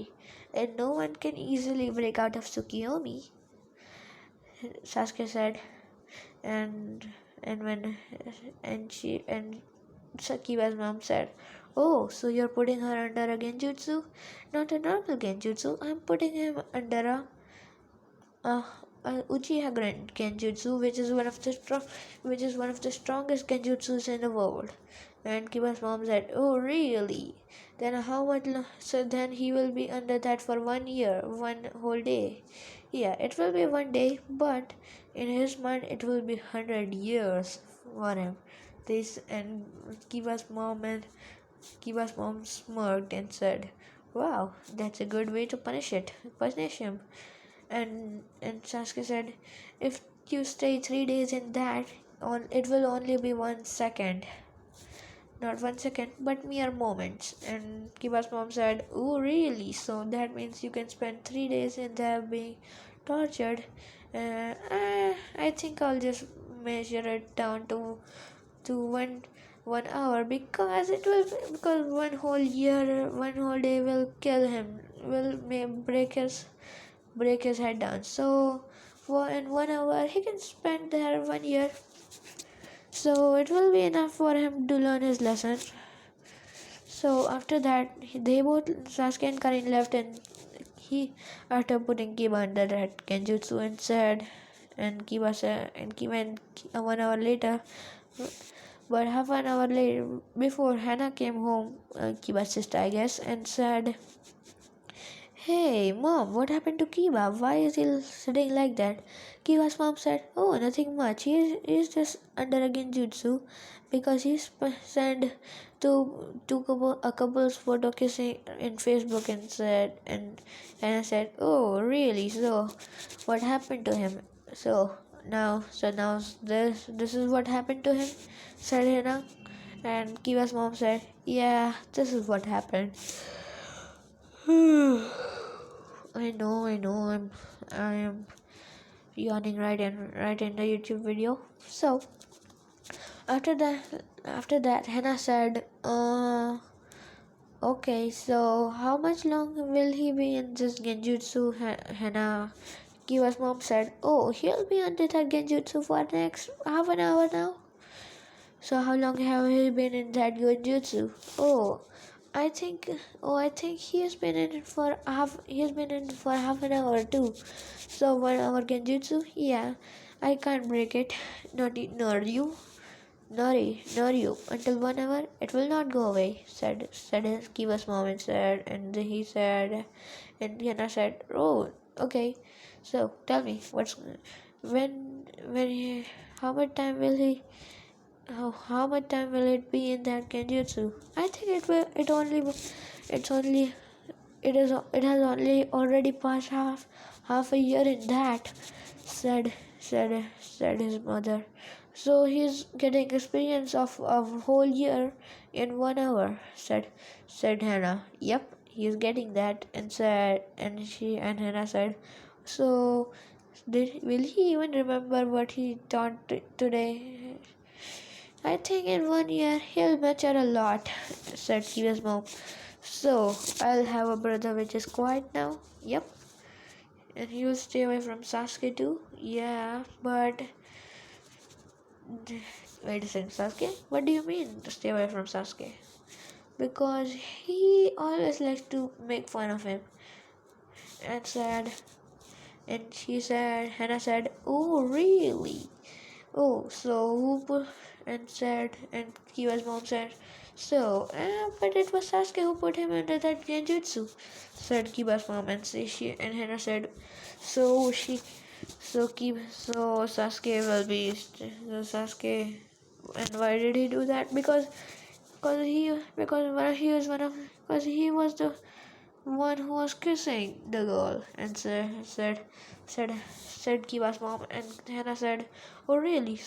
and no one can easily break out of Tsukiyomi." Sasuke said, and and when and Sakiba's mom said, "Oh, so you're putting her under a genjutsu? Not a normal genjutsu. I'm putting him under a, Uchiha genjutsu, which is one of the strongest genjutsus in the world." And Kiba's mom said, "Oh, really? Then how much? So then he will be under that for 1 year, one whole day." "Yeah, it will be one day, but in his mind it will be 100 years for him." This and Kiba's mom smirked and said, "Wow, that's a good way to punish him." And Sasuke said, "If you stay 3 days in that, it will only be 1 second. Not 1 second, but mere moments." And Kiba's mom said, "Oh, really? So that means you can spend 3 days in there being tortured?" I think I'll just measure it down to one hour, because 1 whole year, 1 whole day will kill him, break his head down. So in 1 hour he can spend there 1 year, so it will be enough for him to learn his lesson." So after that, they both, Sasuke and Karin, left, and he, after putting Kiba under that genjutsu, and Kiba, and 1 hour later, but half an hour later, before Hannah came home, Kiba's sister, I guess, and said, "Hey, mom, what happened to Kiba? Why is he sitting like that?" Kiba's mom said, "Oh, nothing much. He's just under a genjutsu because he sent a couple's photo kissing in Facebook," and I said, "Oh, really? So what happened to him?" So now this is what happened to him, said Hina. And Kiva's mom said, "Yeah, this is what happened." I know. I am yawning right in the YouTube video. So after that, Hannah said, okay, so how much long will he be in this genjutsu?" Hannah Kiwa's mom said, "Oh, he'll be under that genjutsu for next half an hour now." "So how long have he been in that genjutsu?" I think I think he's been in for half an hour too." "So 1 hour genjutsu?" "Yeah, I can't break it. Nor you. Nor you. Until 1 hour, it will not go away," said his Kiva's mom, and Yana said, "Oh, okay. So tell me, when he, how much time will he, how much time will it be in that genjutsu?" "I think it's only, it has only already passed half a year in that," said said his mother. "So he's getting experience of a whole year in 1 hour," said Hannah. "Yep, he's getting that," and Hannah said, "So will he even remember what he taught today?" "I think in 1 year he'll mature a lot," said Kiva's mom. "So I'll have a brother which is quiet now?" "Yep. And he will stay away from Sasuke too?" "Yeah, but..." "Wait a second, Sasuke? What do you mean to stay away from Sasuke?" "Because he always likes to make fun of him," and said, Hannah said, "Oh, really? Oh, so who put..." And Kiwa's mom said, "So, but it was Sasuke who put him under that genjutsu," said Kiba's mom, and Hannah said, "So she, so Sasuke will be, Sasuke, and why did he do that?" Because he was the one who was kissing the girl," and said Kiva's mom, and Hannah said, "Oh, really?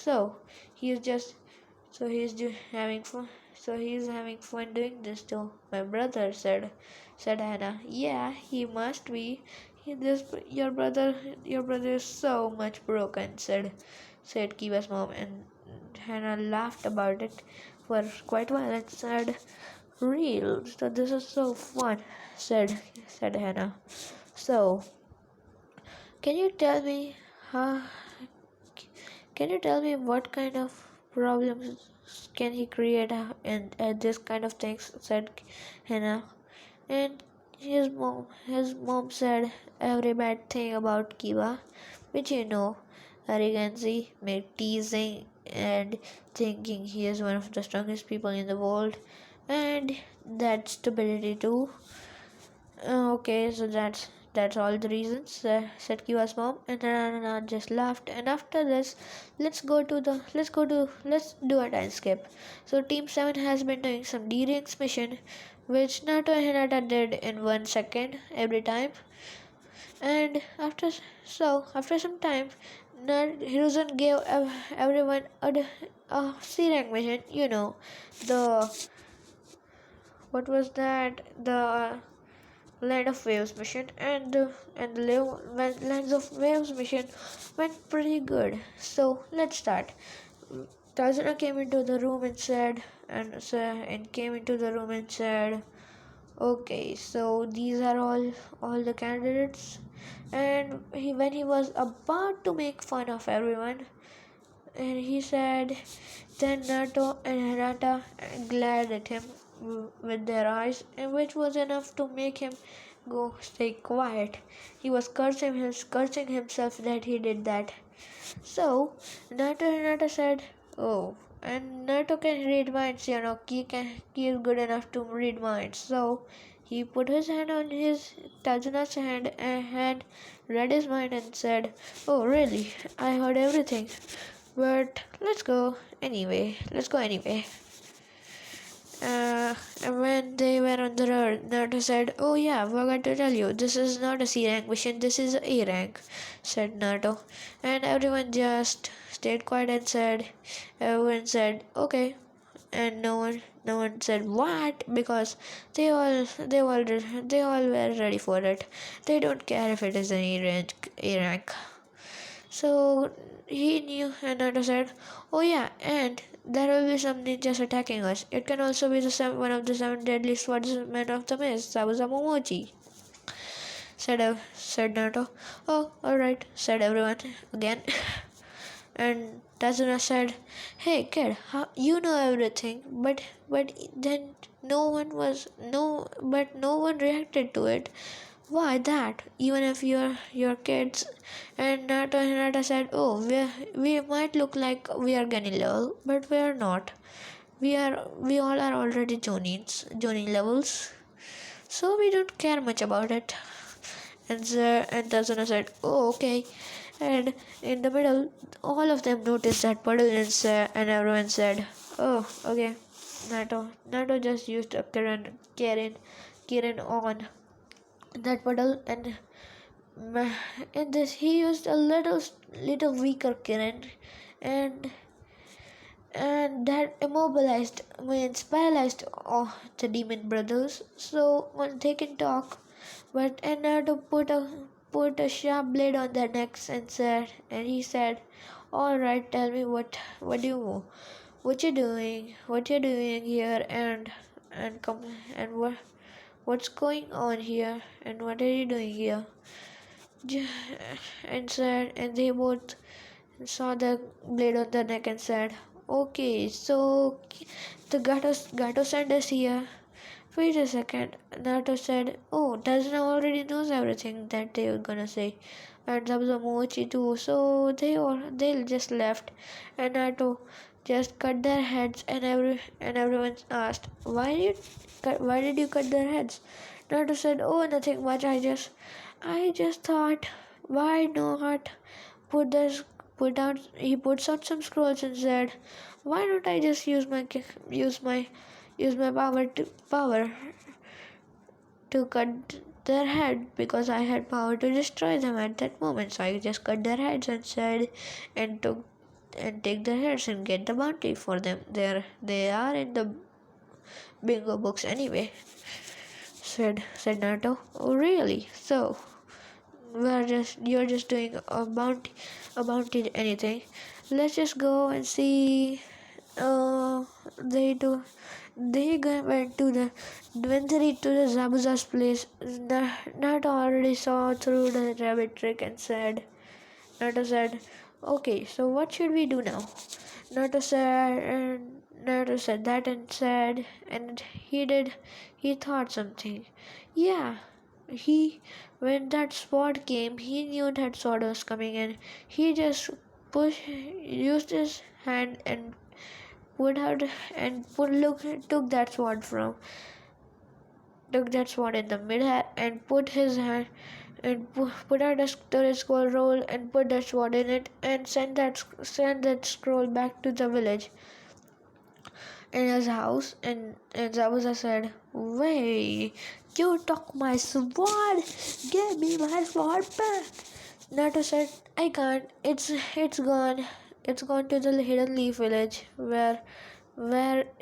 He is just he's having fun. So he's having fun doing this to my brother," said Hannah. "Yeah, he must be. Your brother is so much broken," said Kiva's mom, and Hannah laughed about it for quite a while and said, "Real? So this is so fun," said Hannah. "So can you tell me how can you tell me what kind of problems can he create, and this kind of things?" said Hannah. And his mom said every bad thing about Kiva, which arrogancy, teasing, and thinking he is one of the strongest people in the world, and that stupidity too. Okay, so that's all the reasons," said Kiva's mom, and Nana just laughed. "And after this, let's do a time skip." So Team 7 has been doing some D-Rings mission, which Nato and Hinata did in 1 second every time. And after some time, Hiruzen gave everyone a C-rank mission. The what was that? The Land of Waves mission, and the Lands of Waves mission went pretty good. So let's start. Tazuna came into the room and came into the room and said, "Okay, so these are all the candidates." And when he was about to make fun of everyone, and he said, then Nato and Hinata glared at him with their eyes, and which was enough to make him go stay quiet. He was cursing himself that he did that. So Nato and Hinata said, "Oh, and Nato can read minds, he is good enough to read minds." So he put his hand on his Tajuna's hand, read his mind, and said, "Oh, really? I heard everything. But let's go anyway. Let's go anyway." And when they were on the road, Naruto Naruto said, "Oh yeah, forgot to tell you, this is not a C rank mission, this is a A rank," said Naruto. And everyone just stayed quiet and everyone said, "Okay," and no one said what, because they all were ready for it. They don't care if it is an A rank. So he knew, and Naruto said, "Oh yeah, and there will be some ninjas attacking us. It can also be one of the seven deadly swordsmen of the mist, Zabuza Momochi," said Naruto. "Oh, alright," said everyone again. And Tazuna said, "Hey kid, you know everything, but then no one reacted to it. Why that? Even if you're kids?" And Naruto and Hinata said, "Oh, we might look like we are getting level, but we are not. We all are already Jonin levels, so we don't care much about it." And Tazuna said, "Oh, okay." And in the middle, all of them noticed that puddle, and everyone said, "Oh, okay." Naruto just used a Kirin on that puddle, ma- and this he used a little weaker Kirin, and that immobilized means paralyzed the demon brothers, so when they can talk. But and Naruto put a sharp blade on their necks and he said, "All right, tell me what you doing here, and come and what's going on here, and what are you doing here?" And they both saw the blade on the neck and said, "Okay, so the Gato sent us here." "Wait a second," Naruto said. "Oh, Tazuna already knows everything that they were gonna say, and Zabuza Mochi too. So they just left." And Naruto just cut their heads, and everyone asked, why did you cut their heads?" Naruto said, "Oh, nothing much. I just thought, why not put this put out he puts out some scrolls and said, why don't I just use my power to cut their head, because I had power to destroy them at that moment. So I just cut their heads and said and took and take their heads and get the bounty for them. They are in the bingo books anyway," said Naruto. "Oh really? So you're just doing a bounty anything. Let's just go and see." uh they went to the when they reached to the Zabuza's place. Naruto already saw through the rabbit trick and Naruto said, "Okay, so what should we do now?" Naruto said that and said, and he thought something. Yeah, he when that sword came, he knew that sword was coming, and he just used his hand and put out and put look took that sword from took that sword in the midair and put his hand and put out a storage scroll roll and put that sword in it and send that scroll back to the village in his house. And Zabuza said, "Wait, you took my sword! Give me my sword back!" Nato said, "I can't. It's gone. It's gone to the hidden leaf village where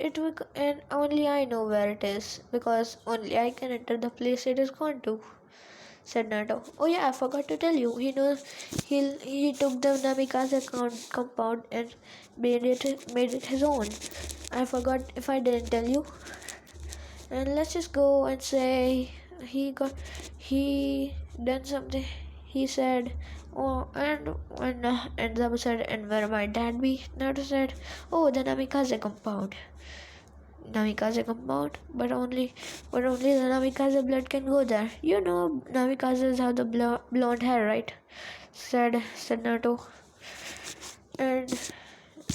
it will, and only I know where it is, because only I can enter the place it is gone to," said Nato. "Oh yeah, I forgot to tell you. He took the Namikaze compound and made it his own. I forgot if I didn't tell you. And let's just go and say he done something." He said, "Oh, and Zabu said, and where might that be?" Naruto said, "Oh, the Namikaze compound." Namikaze compound, but only the Namikaze blood can go there. You know, Namikazes have the blonde hair, right? Said Naruto. And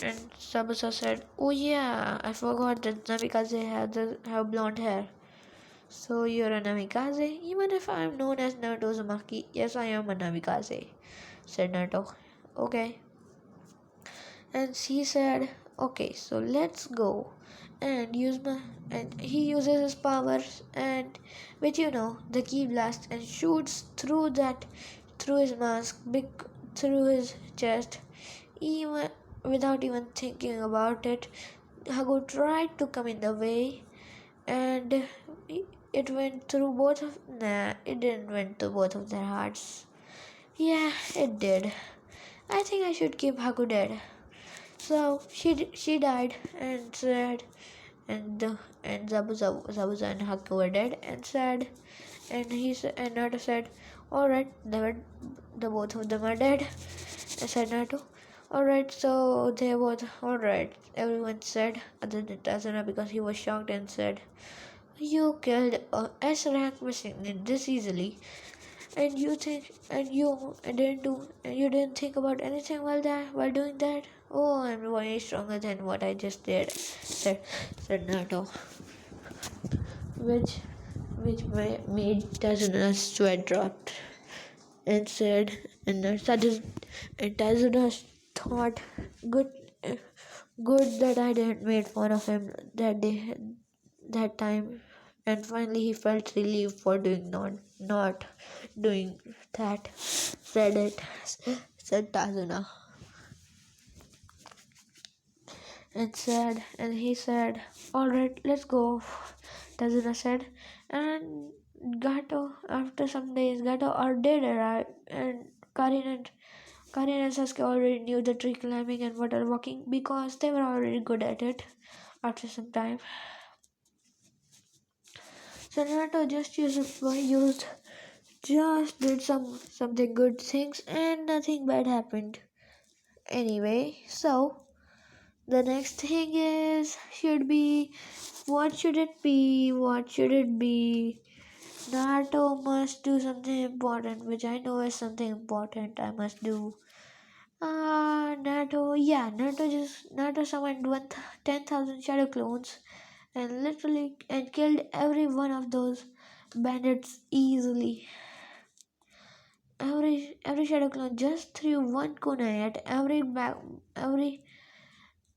and Sabusa said, "Oh yeah, I forgot that Namikaze have blonde hair. So you're a Namikaze? Even if I'm known as Naruto Uzumaki, yes, I am a Namikaze," said Naruto. "Okay." And she said, "Okay, so let's go and he uses his powers, and which the key blast, and shoots through his mask, through his chest, even without even thinking about it. Hago tried to come in the way, and it went through both of nah it didn't went to both of their hearts. Yeah, it did. I think I should keep Haku dead. So she died, and said, and Zabuza and Haku were dead and sad, and Naruto said, all right, the both of them are dead. I said Naruto, all right, so they both all right. Everyone said, other than Tazuna, because he was shocked and said, you killed a S rank machine this easily, and you didn't think about anything while doing that. Oh, I'm way stronger than what I just did, said Naruto, which made Tazuna's sweat drop, and said, and Tazuna thought, good good that I didn't make fun of him that time, and finally he felt relief for not doing that. Said Tazuna, and he said, all right, let's go. Tazuna said, and Gato. After some days, Gato did arrive, and Karin and Sasuke already knew the tree climbing and water walking because they were already good at it. After some time, so Naruto just did something good things, and nothing bad happened. Anyway, so the next thing is should be, what should it be? What should it be? Naruto must do something important, which I know is something important I must do. Naruto summoned 10,000 shadow clones and literally and killed every one of those bandits easily. Every shadow clone just threw one kunai at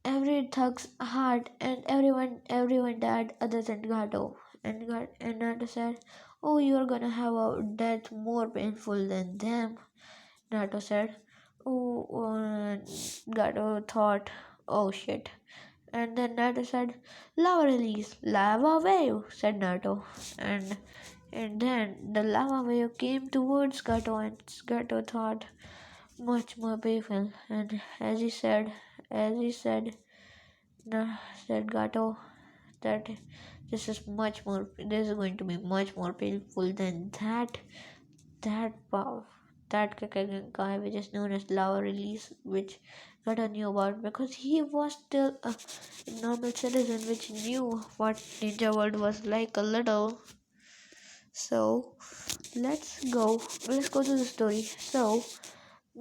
every thug's heart, and everyone died other than Gato. And Naruto said, "Oh, you are gonna have a death more painful than them." Naruto said. Oh, Gato thought, "Oh shit." And then Naruto said, "Lava release, lava wave," said Naruto. And then the lava wave came towards Gato, and Gato thought, much more painful. And as he said, said Gato, that this is going to be much more painful than that power, that guy which is known as lava release, which Gato knew about because he was still a normal citizen which knew what ninja world was like a little. So let's go to the story. So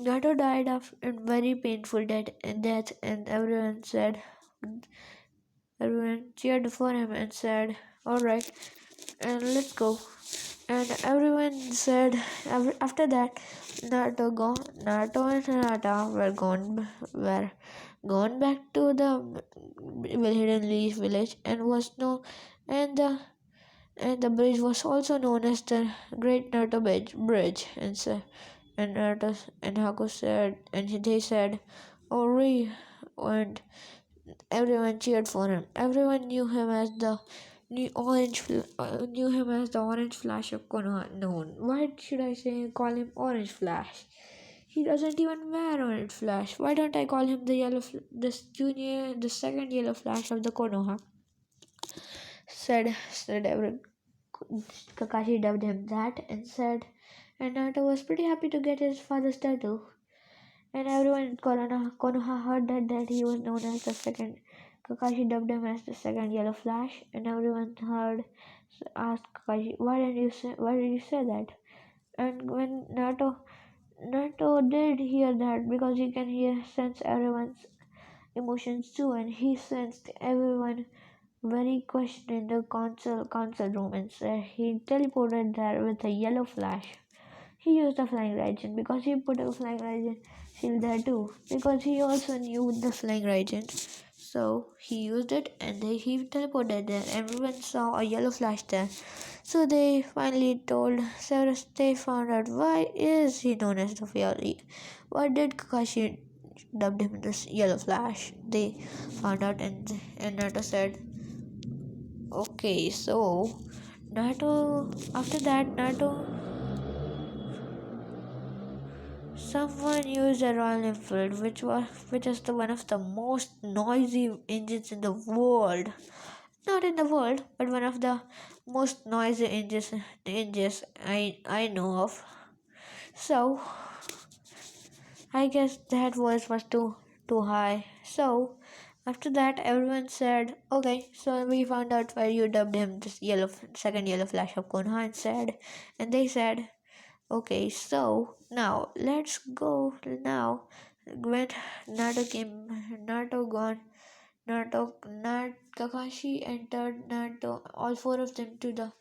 Gato died of a very painful death, and everyone cheered for him and said, "All right, and let's go." And everyone said, after that, Naruto and Hinata were gone back to the hidden leaf village, and the bridge was also known as the Great Naruto Bridge. And Naruto and Haku said, and they said, "Ori," and everyone cheered for him. Everyone knew him as the Orange Flash of Konoha. No, why should I say call him Orange Flash? He doesn't even wear Orange Flash. Why don't I call him the second Yellow Flash of the Konoha? Said everyone. Kakashi dubbed him that and Naruto was pretty happy to get his father's title. And everyone in Konoha heard that he was known as the second. Kakashi dubbed him as the second Yellow Flash, and everyone asked Kakashi, why did you say that?" And when Naruto did hear that, because he can sense everyone's emotions too, and he sensed everyone very questioned in the council room, and he teleported there with a yellow flash. he used the flying raijin because he put a flying raijin shield there too because he also knew the flying raijin. So he used it and he teleported there. Everyone saw a yellow flash there. So they finally told Severus. They found out why is he known as the Fury. Why did Kakashi dubbed him this yellow flash? They found out and Naruto said, okay, so Naruto after that Naruto someone used a Royal Enfield which is the one of the most noisy engines in the world. Not in the world, but one of the most noisy engines I know of. So I guess that voice was too high. So after that, everyone said, "Okay." So we found out where you dubbed him this second yellow flash of Konoha and they said, "Okay, so now let's go now." When Naruto gone, Kakashi entered Naruto, all four of them to the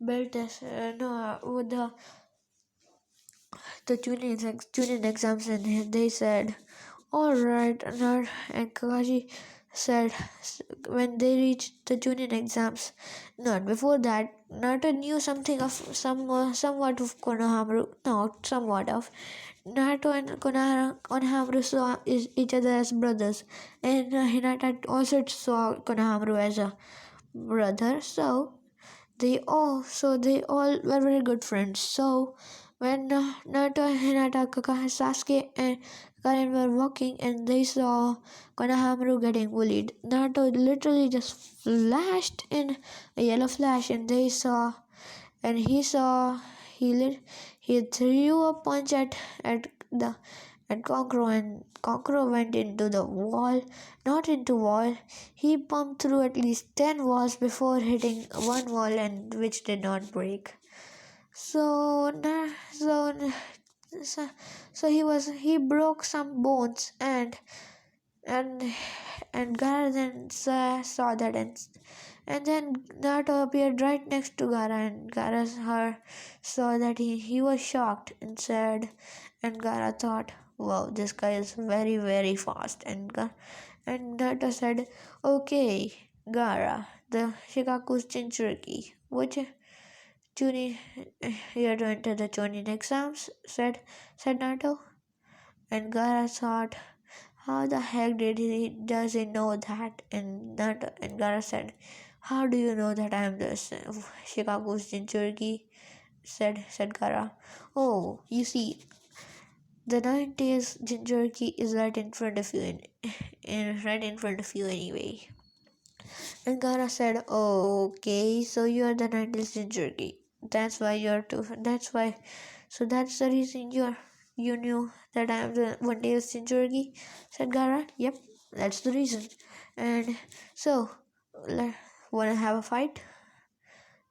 belt test, no, with the tuning exams, and they said, all right, and Kakashi said when they reached the junior exams. Not before that, Naruto knew something of somewhat of Konohamaru, not somewhat of. Naruto and Konohamaru saw each other as brothers, and Hinata also saw Konohamaru as a brother. So they all were very good friends. So when Naruto, Hinata, Kakashi, Sasuke, and Karen were walking and they saw Konohamaru getting bullied, Naruto literally just flashed in a yellow flash, and they saw, and he saw, he lit, he threw a punch at the at Concro, and Concro went into the wall, not into wall. He pumped through at least 10 walls before hitting one wall, and which did not break. So, so, he broke some bones, and and Gara then saw that, and then Naruto appeared right next to Gara, and Gara saw that he was shocked and said, and Gara thought, wow, this guy is very very fast, and Naruto said, okay, Gara, the Shikaku's Jinchuriki, which Chunin, here to enter the Chunin exams, said Naruto, and Gara thought, how the heck does he know that? And Gara said, how do you know that I am the Shikaku's Jinchuriki? Said Gara. Oh, you see, the 90s Jinchuriki is right in front of you, right in front of you anyway. And Gara said, oh, okay, so you are the 90s Jinchuriki. That's why you're too. That's why. So that's the reason you knew that I am the one day Jinchuriki, said Gara. Yep, that's the reason. And so, wanna have a fight?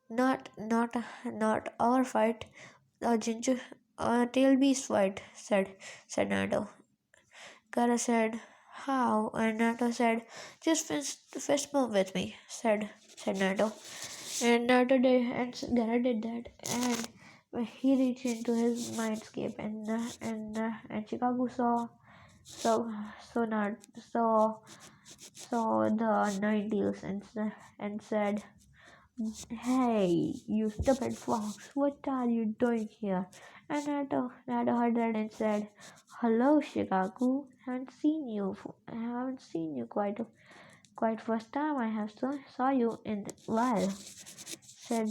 Not our fight. A tail beast fight, said Naruto. Gara said, how? And Naruto said, just fist bump with me, said Naruto. And Naruto did, and Gara did that, and he reached into his mindscape, and Chicago so so not saw the nine deals and said, hey, you stupid fox, what are you doing here? And Naruto heard that and said, hello, Shikaku. Haven't seen you quite first time I have saw you in a while, said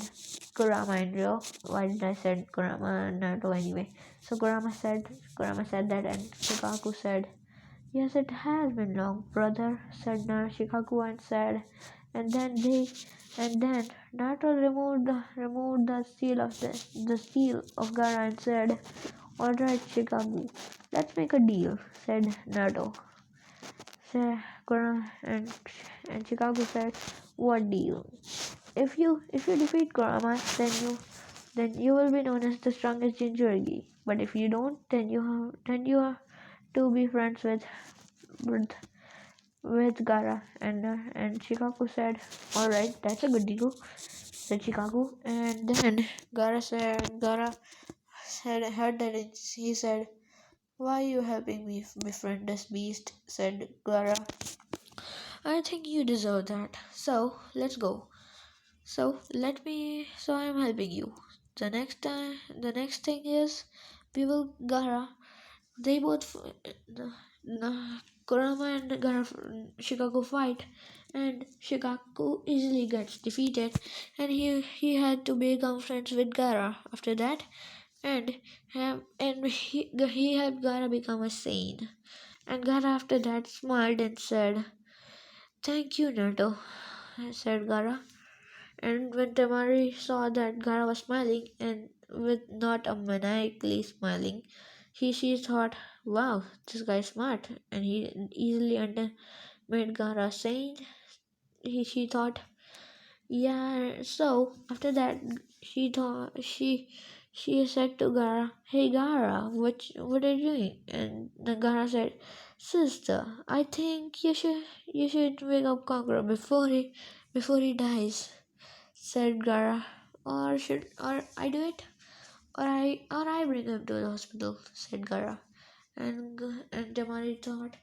Kurama in real. Why did I said Kurama and Naruto anyway? So Kurama said that, and Shikaku said, yes, it has been long, brother, said Shikaku, and said, and then Naruto removed the seal of Gara and said, all right, Shikaku, let's make a deal, said Naruto. Said Kurama, and Shikaku said, what deal? If you defeat Kurama, then you will be known as the strongest Jinchuriki. But if you don't, then you have to be friends with with Gara. And Shikaku said, all right, that's a good deal, said Shikaku. And then Gara heard that he said, "Why are you helping me befriend this beast?" said Gara. "I think you deserve that. So let's go. So I'm helping you. The next thing is we will Gara. They both, Kurama and Gara, Shikaku fight, and Shikaku easily gets defeated, and he had to become friends with Gara after that, and he helped Gara become a saint. And Gara after that smiled and said, "Thank you, Naruto," said Gara. And when Temari saw that Gara was smiling and with not a maniacally smiling, she thought, "Wow, this guy's smart," and he easily made Gara sane. She thought, yeah. So after that, she said to Gara, "Hey Gara, what are you doing?" And then Gara said, "Sister, I think you should wake up Conqueror before he dies," said Gara. Or I do it, or I bring him to the hospital," said Gara. And Damari thought,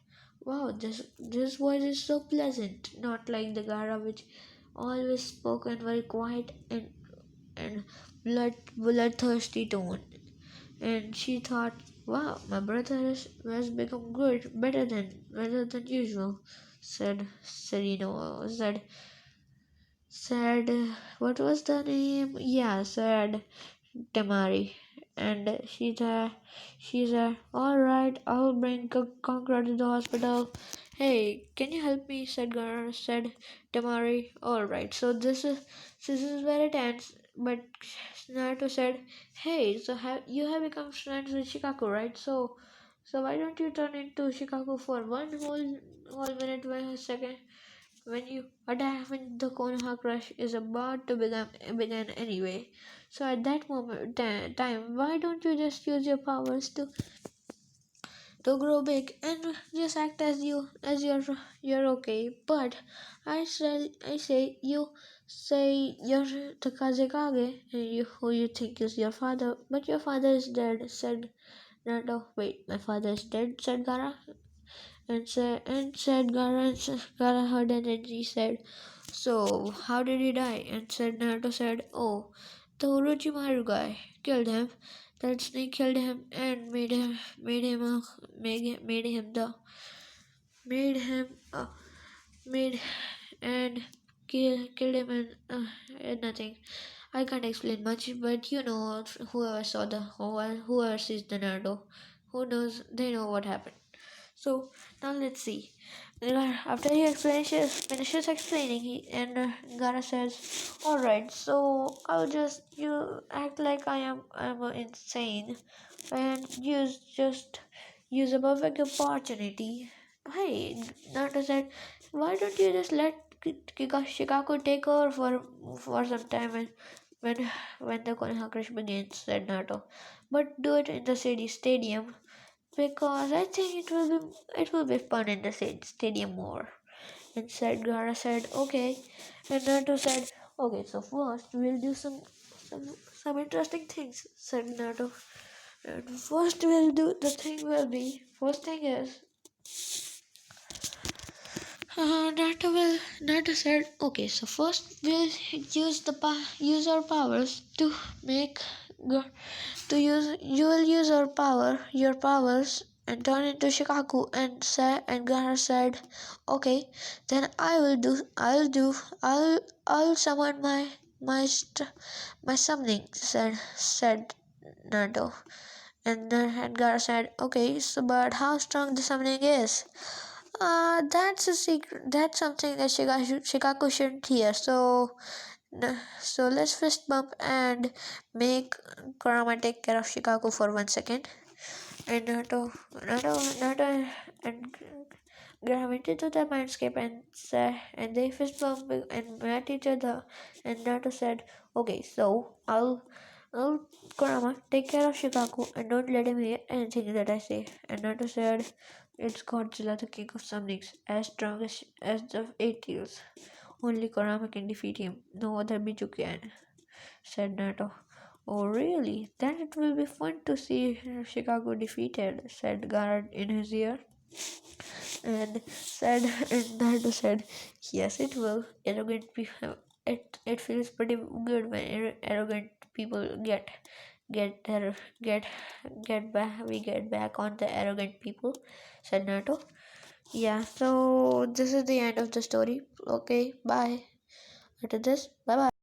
"Wow, this voice is so pleasant, not like the Gara which always spoken very quiet and bloodthirsty tone." And she thought, "Wow, my brother has become good, better than usual," said what was the name? Yeah, said Tamari. And she said, "All right, I'll bring Conqueror to the hospital." "Hey, can you help me?" said Tamari. "All right." So this is very tense. But Naruto said, "Hey, so you have become friends with Shikaku, right? So why don't you turn into Shikaku for one whole minute, 1 second?" When the Konoha crush is about to begin anyway. So at that time, why don't you just use your powers to grow big and just act as you're okay? But I say you're the Kazekage, and who you think is your father, but your father is dead," said Naruto. "Wait, my father is dead," said Gara. And said Gara heard it, and he said, "So how did he die?" And said Naruto said, "Oh, the Orochimaru guy killed him. That snake killed him and made him the made him made and killed him and nothing. I can't explain much, but you know, whoever sees the Naruto, who knows, they know what happened." So now let's see. After he finishes explaining, Gara says, "All right, so I'll just you act like I'm insane and use a perfect opportunity." Hey, Naruto said, "Why don't you just let Shikaku take over for some time and when the Konoha Crush begins?" said Naruto. "But do it in the city stadium because I think it will be fun in the stadium more." And said Gara said, "Okay." And Naruto said, "Okay, so first we'll do some some interesting things," said Naruto. And first we'll do the thing will be first thing is Naruto said, "Okay, so first we'll use our powers to make you will use your powers and turn into Shikaku." And Gara said, "Okay, then I'll summon my summoning," said Naruto. And Gara said, "Okay, so but how strong the summoning is?" That's a secret. That's something that Shikaku shouldn't hear. So let's fist bump and make Kurama take care of Shikaku for 1 second." And Naruto and Graham went into the mindscape and they fist bumped and met each other. And Naruto said, "Okay, so I'll Kurama take care of Shikaku and don't let him hear anything that I say." And Naruto said, "It's Godzilla, the king of summonings, as strong as the eight tails. Only Kurama can defeat him. No other Biju can," said Naruto. Oh, really? Then it will be fun to see Chicago defeated, said Garrett in his ear. And Naruto said, "Yes, it will. Arrogant people. It feels pretty good when arrogant people get their get back. We get back on the arrogant people," said Naruto. Yeah. So this is the end of the story. Okay. Bye. After this, bye bye.